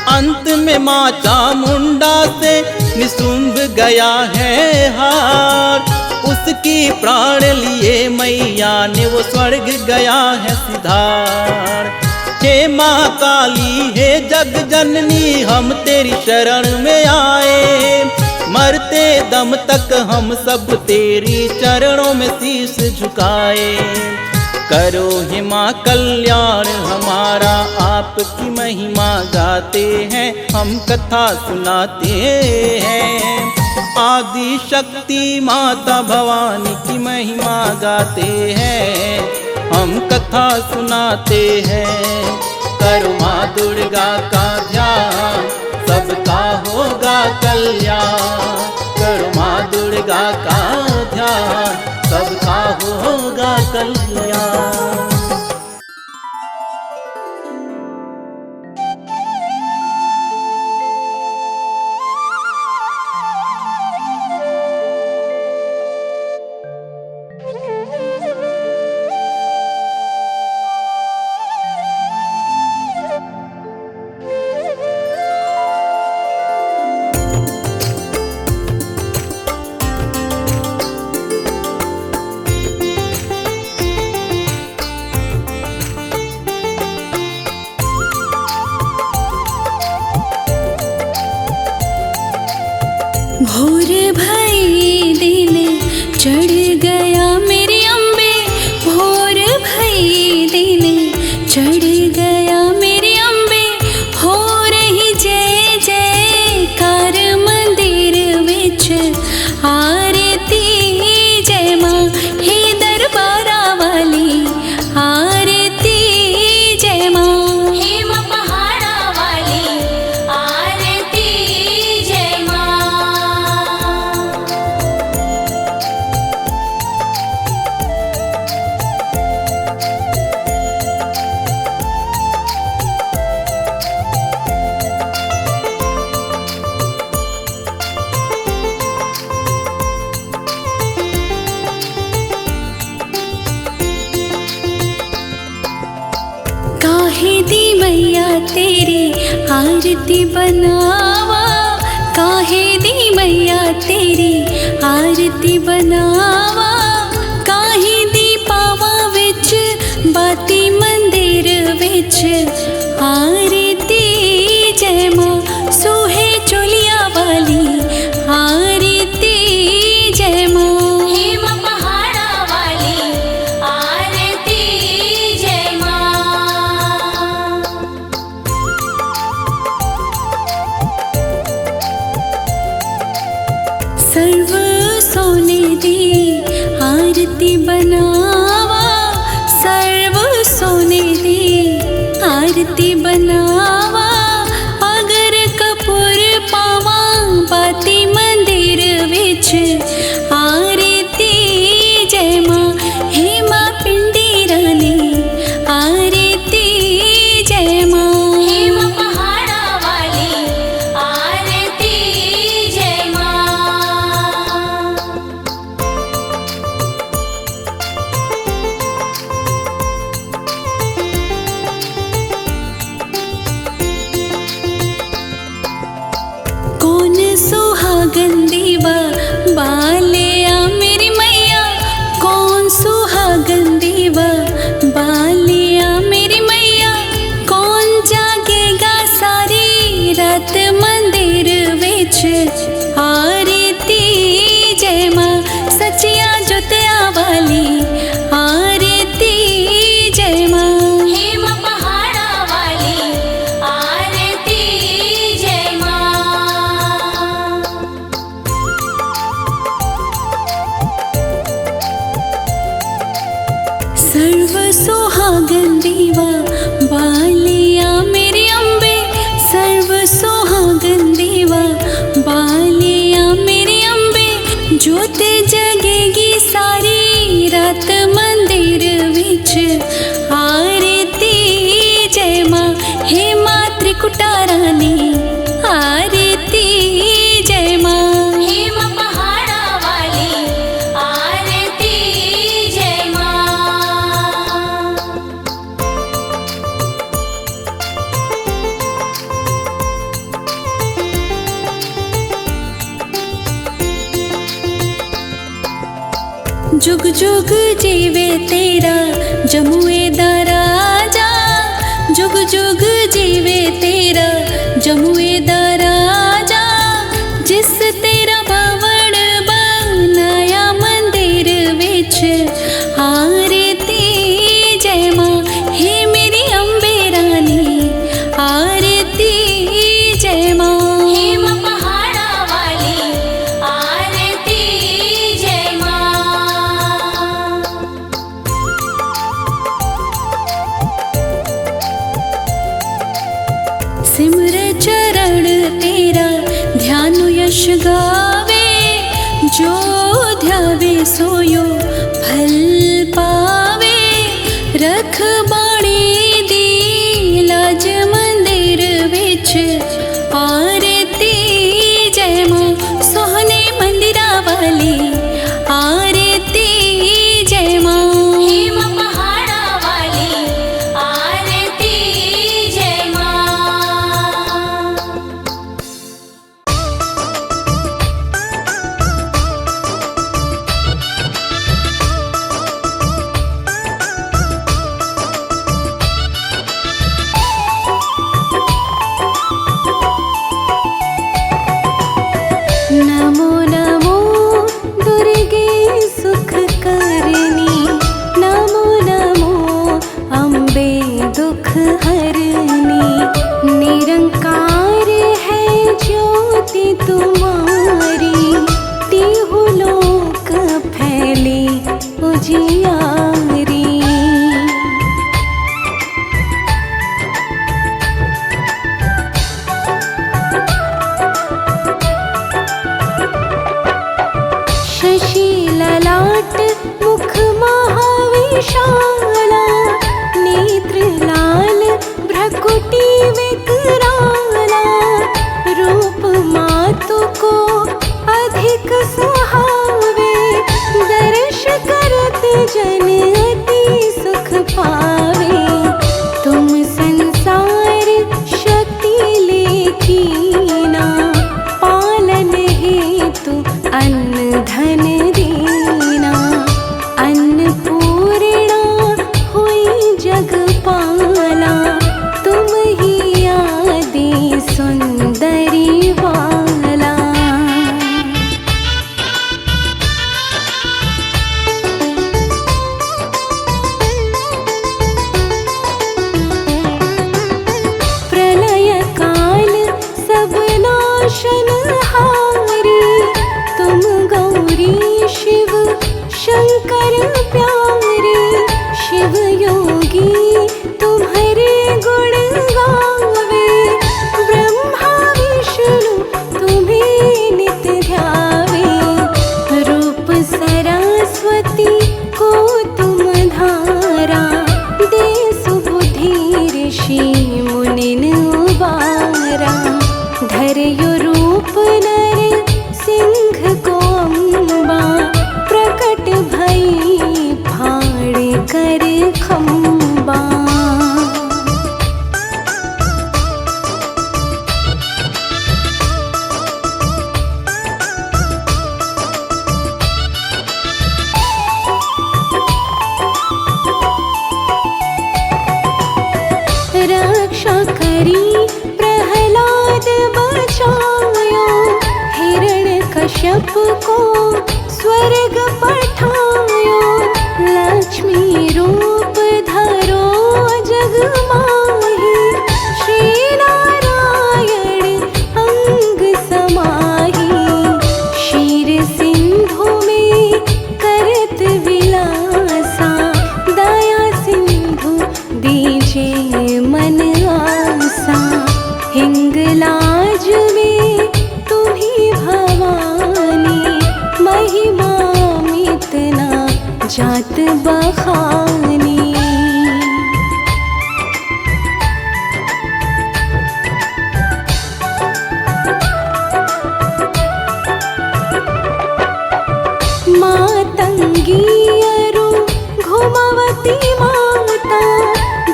अंत में माँ चामुंडा से निशुंभ गया है हार। उसकी प्राण लिए मैया ने वो स्वर्ग गया है सिधार। हे माँ काली हे जग जननी, हम तेरी शरण में आए। मरते दम तक हम सब तेरी चरणों में शीश झुकाए। करो हे माँ कल्याण हमारा, आपकी महिमा गाते हैं, हम कथा सुनाते हैं। आदि शक्ति माता भवानी की महिमा गाते हैं, हम कथा सुनाते हैं। करो माँ दुर्गा का ध्यान, सबका होगा कल्याण। करो माँ दुर्गा का ध्यान, सबका होगा कल्याण। भोर भई दिन चढ़ गया मेरी अम्बे। भोर भई दिन चढ़ गया मेरी अम्बे। हो रही जय जयकार मंदिर विच आरती। जय माँ हे दरबारा वाली आरती। जय माँ हे माँ पहाड़ा वाली आरती। जय काहे दी मैया तेरी आरती बनावा। काहे दी मैया तेरी आरती बनावा। काहे दी पावा विच बाती मंदिर विच आरती। जय माँ सोहे चोलिया वाली आरती। जय माँ हे माँ पहाड़ा वाली आरती। जय माँ सर्व सोने दी आरती बनावा। सर्व सोने दी आरती बनावा। अगर कपूर पावा बाती मंदिर विच आरती। सुहागन दीवा बालिया मेरी मैया, कौन सुहागन दीवा बालिया मेरी मैया, कौन जागेगा सारी रात मंदिर विच आरती जय मां सचिया जोतिया वाली आरती जय मां। हेम पहाड़ा वाली आरती जय मां। सर्व सुहागन दीवा बालिया मेरी अम्बे, सर्व सुहागन दीवा बालिया मेरी अम्बे, ज्योत जगेगी सारी रात मंदिर विच आरती जय मां। हे मातृ कुटारानी आरती जय मां। हेम पहाड़ा वाली आरती जय मां। जुग जुग जीवे तेरा जमुए दा राजा, जुग जुग जीवे तेरा जमुए दा राजा, जिस तेरा भवन बनाया मंदिर विच आरती जय मां। हे मेरी अम्बे रानी आरती जय मां। हेम पहाड़ा वाली आरती जय मां। सिमर चरण तेरा ध्यान यश गावे, जो ध्यावे सोयो फल पावे, रख बाणी दी लाज मंदिर विच आरती जय मां। सोहने मंदिरा वाली आरती जय मां। हेम पहाड़ा वाली आरती जय मां। नमो नमो दुर्गे सुख करनी, नमो नमो अम्बे दुख हरनी, निरंकार है ज्योति तुम्हारी, तीहु लोक फैली उजियारी। शशि ललाट मुख महाविशाला, नेत्र लाल भ्रकुटी विकराला, रूप मातु को अधिक सुहावे, दर्श करत जन अति सुख पावे। तुम संसार शक्ति लेखीना, पालन हेतु अन्न धन दीना, अन्नपूर्णा हुई जगपाला, तुम ही आदि सुंदरी वाला। प्रलय काल सब नाशनहारी, तुम गौरी शिव शंकर प्यारी, शिव योगी रक्षा करी प्रहलाद बचायो, हिरण्यकश्यप को स्वर्ग पठायो, लक्ष्मी रूप धरो जग माही, श्री नारायण अंग समाही, क्षीर सिंधु में करत विलासा, दया सिंधु दीजे मन आसा, हिंगलाज में तुम्ही भवानी, महिमा मितना जात बखानी। मातंगी अरु घुमवती माता,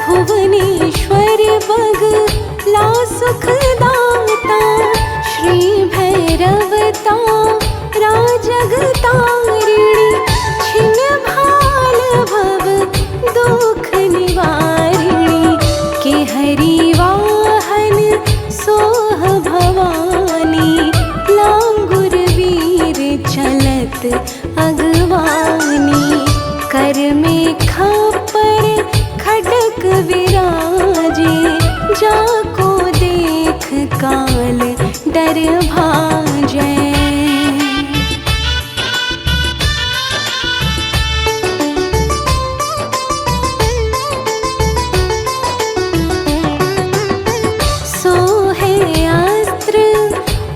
भुवनेश्वर बगला सुख दाता, श्री भैरवता राजगतारिणी, छिन भाल भव दुख निवारिणी, के हरि वाहन सोह भवानी, लांगुर वीर चलत अगवानी, कर में खपर खडक विराजे, जाको देख काल डर भाजै। सोहे अस्त्र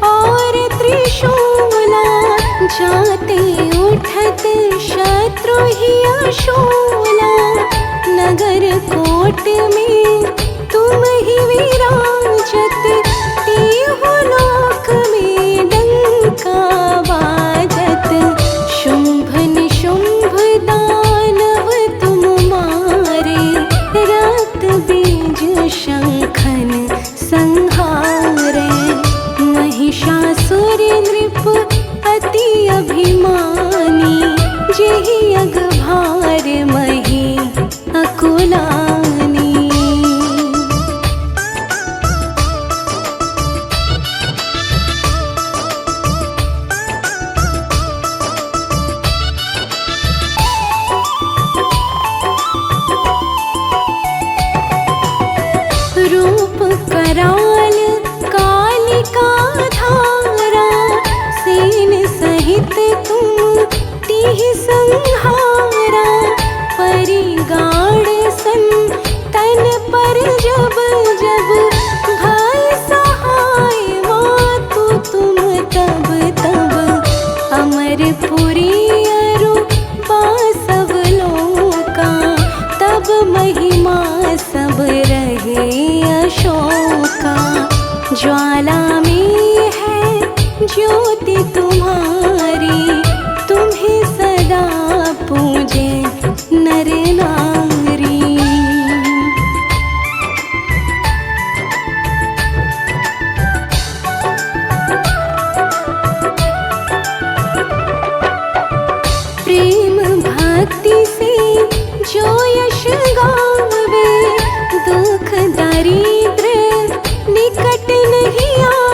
और त्रिशूला, जाते उठत शत्रु ही अशूला, नगर कोट में तुम ही विराजत, तीहु लोक में डंका बाजत, शुंभ निशुंभ दानव तुम मारे, रक्त बीज शंखन संहारे, महिषासुर नृप अति अभिमानी, जेहि अगभार मही अकुलानी। रूप कराल कालिका धारा, सेन सहित तुम तिहि संहारा, परिगाड़ सन तन पर जब जब, भय सहाय मातु तुम तब तब, अमरपुरी अरु बासव लोका, तब महिमा सब रहे अशोका, ज्वाला में है ज्योति तुम्हारी, तुम्हें सदा पूजे नर नारी। प्रेम भक्ति से जो यश गावे, दुख दारिद्र निकट नहीं आ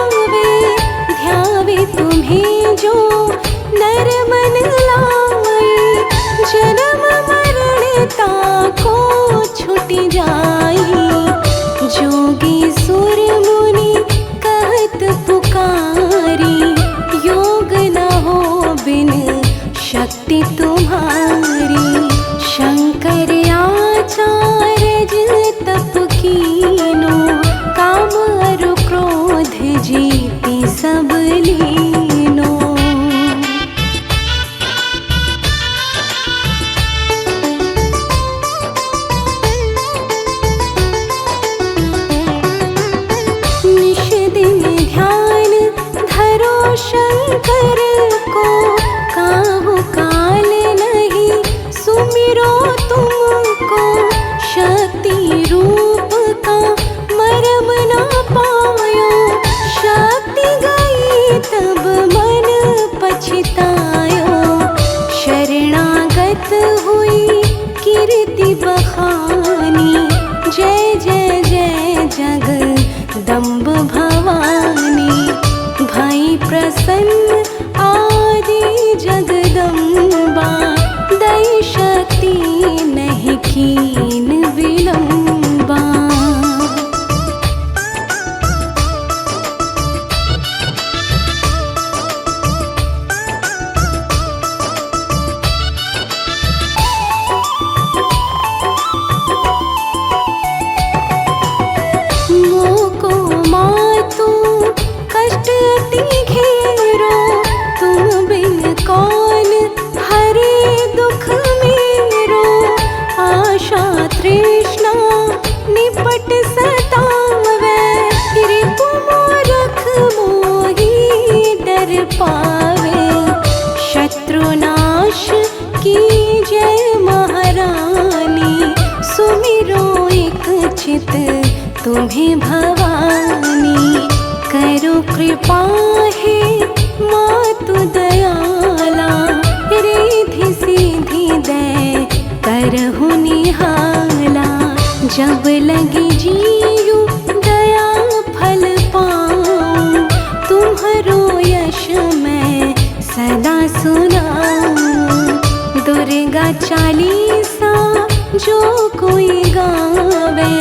संकट सतावे, रिपु मूरख मोही डर पावे। शत्रुनाश की जय महारानी, सुमिरो एक चित तुम्हें भवानी। करो कृपा है मातु दयाला, रिद्धि सिद्धि दे करहु निहाला। जब लगी जीयु दया फल पाऊं, तुम्हारो यश मैं सदा सुनाऊं। दुर्गा चालीसा जो कोई गावे,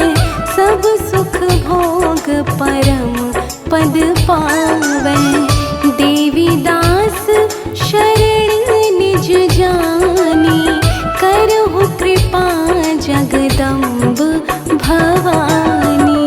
सब सुख भोग परम पद पावे। देवी दास शरण निज जानी, करहु कृपा जगदम्ब भवानी।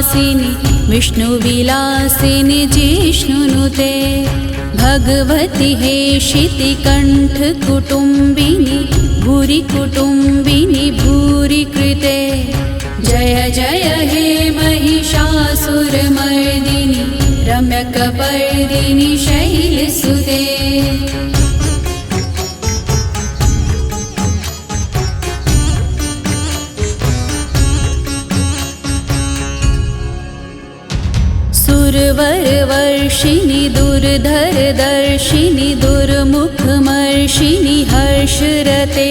वासिनि विष्णुविलासिनि जिष्णुनुते भगवति हे शितिकण्ठ कुटुम्बिनि भूरि कुटुम्बिनि भूरि कृते जय जय हे महिषासुरमर्दिनि रम्यकपर्दिनि शैलसुते सुरवरवर्षिणि दुर्धरदर्शिनि दुर्मुखमर्षिणि हर्षरते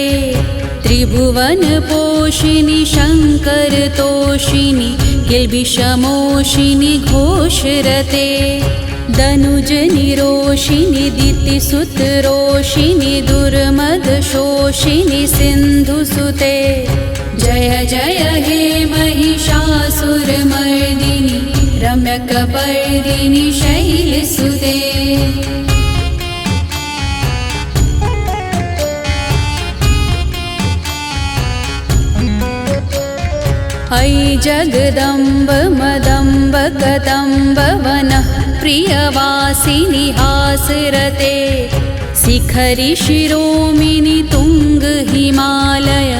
त्रिभुवनपोषिणि शङ्करतोषिणि किल्बिषमोषिणि घोषरते दनुजनिरोषिणि दितिसुतरोषिणि दुर्मदशोषिणि सिन्धुसुते जय जय हे महिषासुरमर्दिनि रम्यकपर्दिनि शैलसुते अयि जगदम्ब मदम्ब कदम्ब वनः प्रियवासिनि हासरते शिखरि शिरोमिनि तुङ्ग हिमालय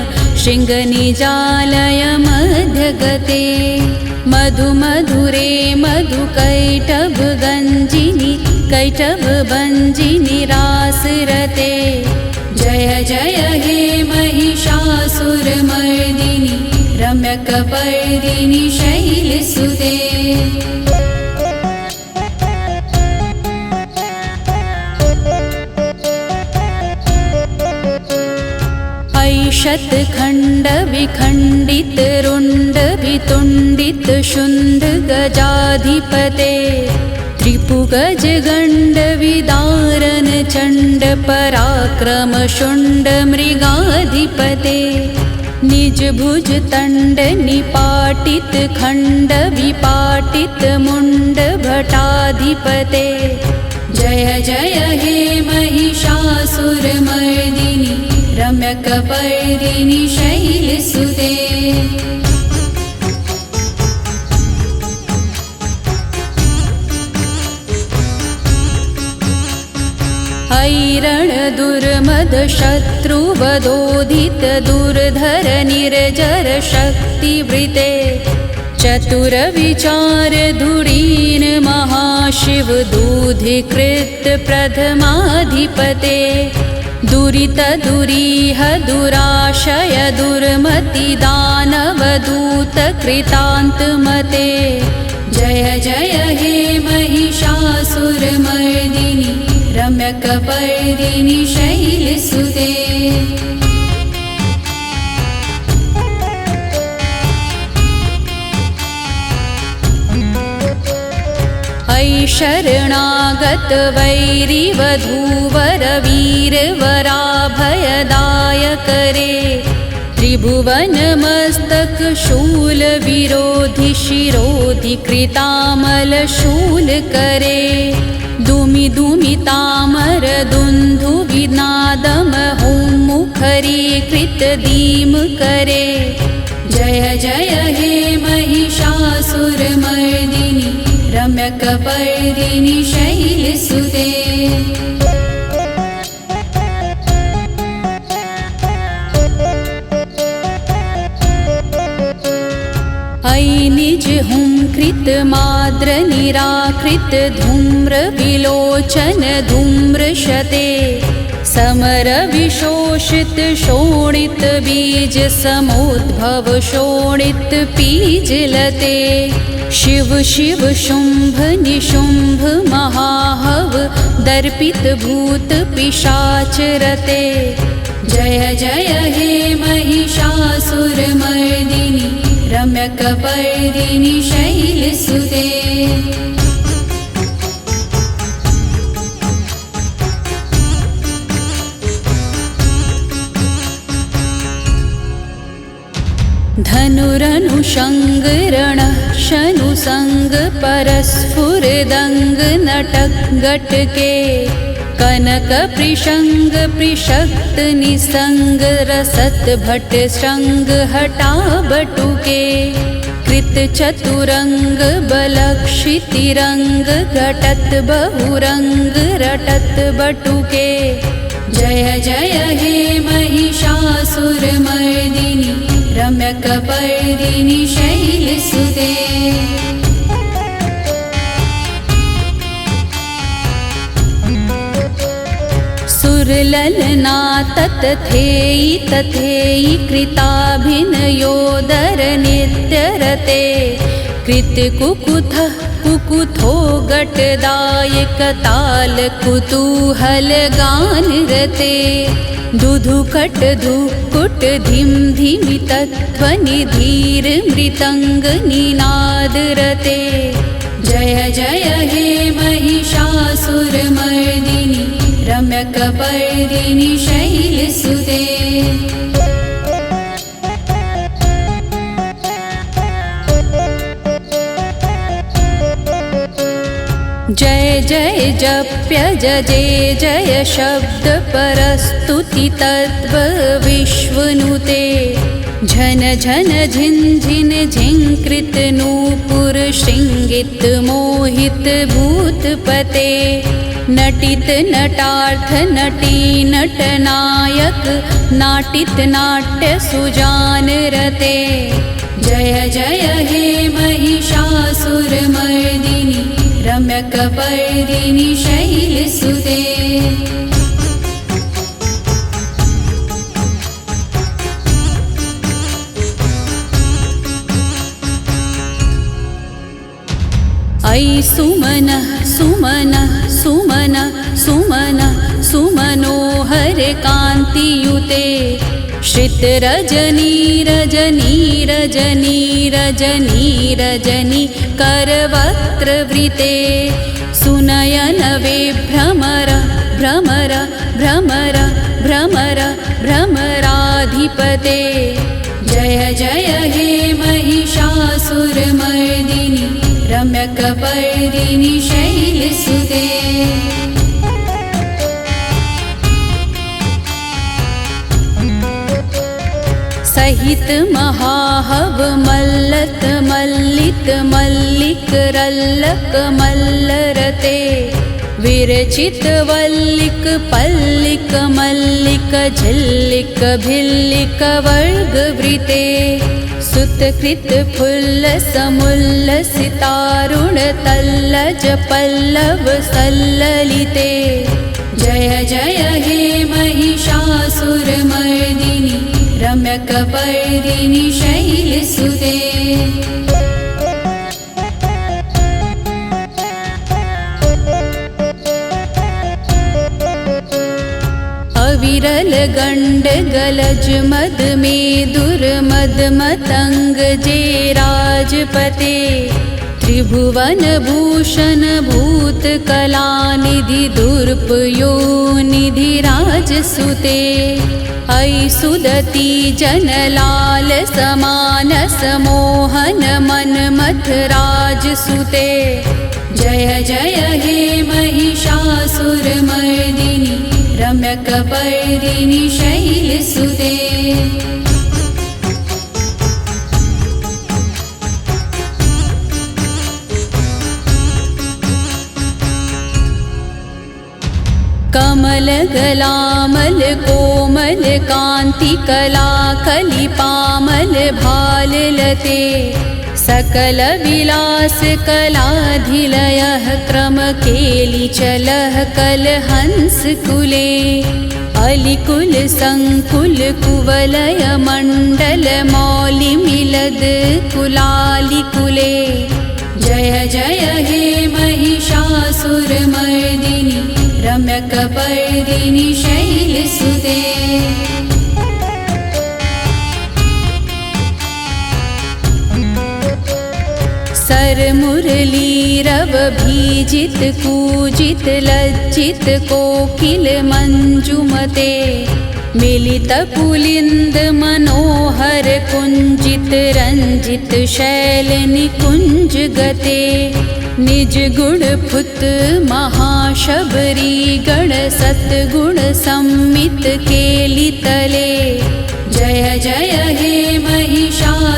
शृङ्गनिजालय मध्यगते मधुमधुरे मधुकैटभगञ्जिनि कैटभभञ्जिनि रासरते जय जय हे महिषासुरमर्दिनि रम्यकपर्दिनि शैलसुते अयि शतखण्ड विखण्डित रुण्ड वितुण्डित शुण्ड गजाधिपते त्रिपुगज गण्ड विदारण चण्ड पराक्रम शुण्ड मृगाधिपते निज भुज तण्ड निपाटित खण्ड विपाटित मुण्ड भटाधिपते जय जय हे महिषासुरमर्दिनि रम्यकपर्दिनि शैलसुते ऐरण दुर्मद शत्रुवदोदित दुर्धर निर्जर शक्तिवृते चतुर विचार धुरीन महाशिव दूधिकृत प्रथमाधिपते दुरित दुरीह दुराशय दुर्मति दानवदूत कृतान्तमते जय जय हे महिषासुरमर्दिनि रम्यकपर्दिनि शैलसुते अयि शरणागत वैरिवधूवर वीरवराभयदायकरे त्रिभुवनमस्तक शूल विरोधि शिरोधि कृतामल शूल करे दुमि दुमि तामर दुन्धु विनादम हुं मुखरी कृत दीम करे जय जय हे महिषासुरमर्दिनि रम्यकपर्दिनि शैलसुते अयि निज हुं कृत माद्र निराकृत धूम्र विलोचन धूम्रशते समर विशोषित शोणित बीज समोद्भव शोणित बीजलते शिव शिव शुंभ निशुंभ महाहव दर्पित भूत पिशाचरते जय जय हे महिषासुरमर्दिनि रम्यकपर्दिनि शैलसुते धनुरनुषङ्गरण शनुसङ्ग परस्फुरदङ्ग नटक गटके कनक प्रिशंग प्रिशक्त निसंग रसत भट श्रृंग हटा बटुके कृत चतुरंग बलक्षितिरंग घटत बहुरंग रटत बटुके। जय जय हे महिषासुरमर्दिनि रम्यकपर्दिनि शैलसुते। सुरललना ततथेयि तथेयि कृताभिनयोदर नित्यरते। कृतकुकुथः कुकुथो गटदायकताल कुतूहल गानरते। दुधुकट धुक्कुट धिम धिमि तत्त्वनिधीर मृतंग निनादरते। जय जय हे महिषासुरमर्दिनि रम्यकपर्दिनि शैलसुते। जय जय जप्य जय जय शब्द परस्तुति तत्व विश्वनुते। झन झन झिन झिन झिंकृत नूपुर शृंगित मोहित भूतपते। नटित नटार्थ नटी नटनायक नाटित नाट्य सुजान रते। जय जय हे महिषासुरमर्दिनि रम्यकपर्दिनि शैलसुते। अयि सुमनः सुमनः सुमनः सुमनः सुमनोहर कान्तियुते। श्रितरजनी रजनी रजनी रजनी रजनी करवक्त्रवृते। सुनयन विभ्रमर भ्रमर भ्रमर भ्रमर भ्रमराधिपते। जय जय हे महिषासुरमर्दिनि रम्यकपर्दिनि शैलसुते। सहित महाहव मल्लत मल्लित मल्लिक रल्लक मल्लरते। विरचित वल्लिक पल्लिक मल्लिक झिल्लिक भिल्लिक वर्गवृते। सुतकृत फुल्ल समुल्लसितारुण तल्लज पल्लव सल्ललिते। जय जय हे महिषासुरमर्दिनि रम्यकपर्दिनि शैलसुते। अविरल गंड गलज मद में दुर्मद मतंग जे राजपते। त्रिभुवन भूषण भूत कलानिधि दुर्पयो निधि राजसुते। अयि सुदति जनलाल समानस मोहन मनमथ राजसुते। जय जय हे महिषासुरमर्दिनि रम्यकपर्दिनि शैलसुते। कमल गलामल कोमल कांति कला कलिपामल भाल लते। सकल विलास कलाधिलयः क्रम केलि चलः कल हंस कुले। अलिकुल संकुल कुवलय मंडल मौलि मिलद कुलालिकुले। जय जय हे महिषासुरमर्दिनि रम्यकपर्दिनि शैलसुते। सर मुरली रव भीजित कूजित लज्जित कोकिल मंजुमते। मिलित पुलिंद मनोहर कुंजित रंजित शैल निकुंज गते। निज गुण फुत महाशबरी गण सतगुण सम्मित केलि तले। जय जय हे महिषासुरमर्दिनि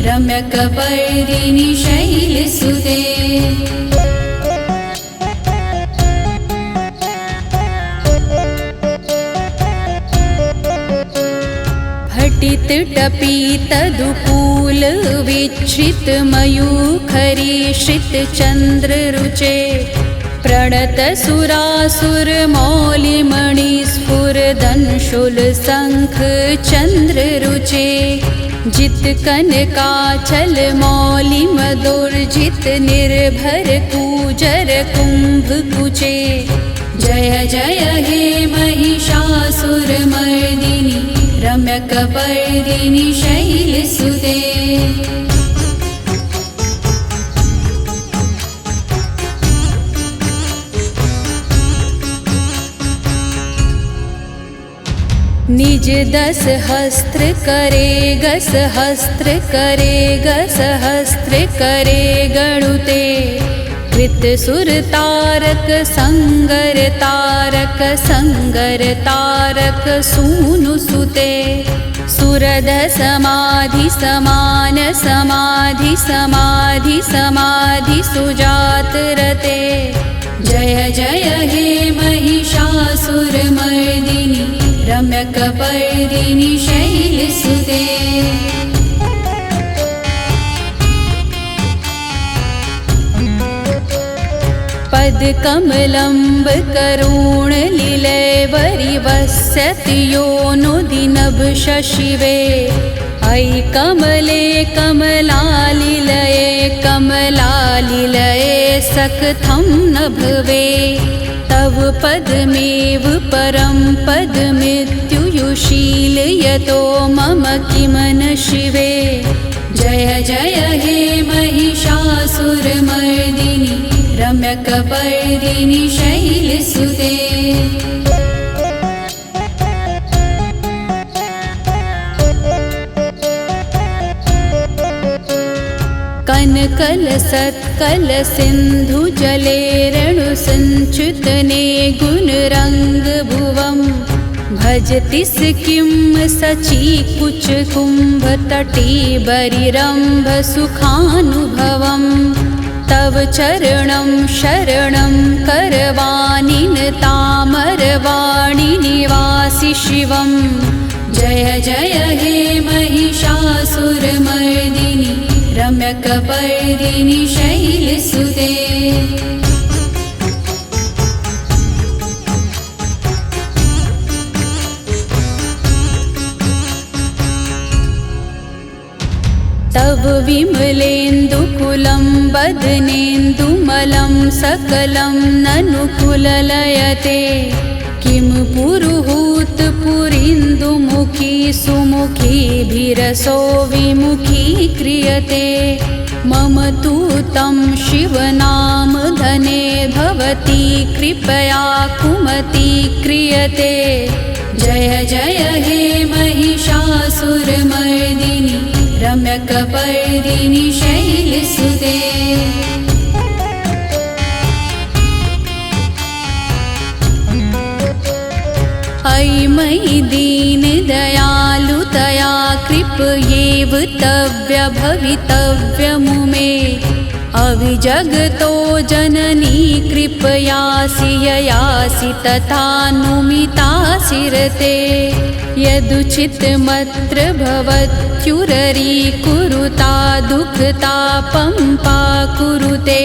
रम्यकपर्दिनि शैलसुते टपितदुकूल विच्छ्रित मयूखरी श्रित चन्द्ररुचे प्रणत सुरासुर मौलिमणिस्फुरदंशुल शंख चन्द्ररुचे जित कनकाचल मौलिमदुर्जित निर्भर कूजर कुम्भकुचे जय जय हे महिषासुरमर्दिनि रम्यकपर्दिनि शैलसुते निज दस हस्त्र करे गस हस्त्र करे गस हस्त्र करे गणुते कृत सुर तारक संगर तारक सूनु सुते सुरध समाधि समान समाधि समाधि समाधि सुजात रते जय जय हे महिषासुरमर्दिनि रम्यकपर्दिनि शैलसुते पदकमलम्ब करुणलीलैर्वरिवस्यति योनुदिनभ शशिवे अयि कमले कमलालिलये कमलालिलये सकथं न भवे तव पदमेव परं पदमित्युयुशीलयतो मम किमन शिवे जय जय हे महिषासुरमर्दिनि रम्यकपर्दिनि शैलसुते कनकल सत्कल सिंधु जले रेणुसंच्युतने गुणरंग भुवं भजति किं सची कुच कुंभ तटी बरिरंभ सुखानुभवम् तव चरणं शरणं करवाणि तामरवाणि निवासि शिवं जय जय हे महिषासुरमर्दिनि रम्यकपर्दिनि शैलसुते तव विमलेन्दुकुलं बदनेन्दुमलं सकलं ननुकुललयते किं पुरुहूत पुरीन्दुमुखी सुमुखीभिरसो विमुखी क्रियते मम तु तं शिवनामधने भवती कृपया कुमती क्रियते जय जय हे महिषासुरमर्दिनि रम्यकपर्दिनि शैलसुते अयि मयि दीनदयालुतया कृपयेव तव्य भवितव्यमुमे अविजगतो जननी कृपयासि ययासि तथा नुमितासि रते यदुचितमत्र भवत्युररी कुरुता दुःखतापं पाकुरुते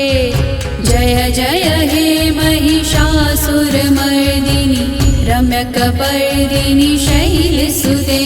जय जय हे महिषासुरमर्दिनि रम्यकपर्दिनि शैलसुते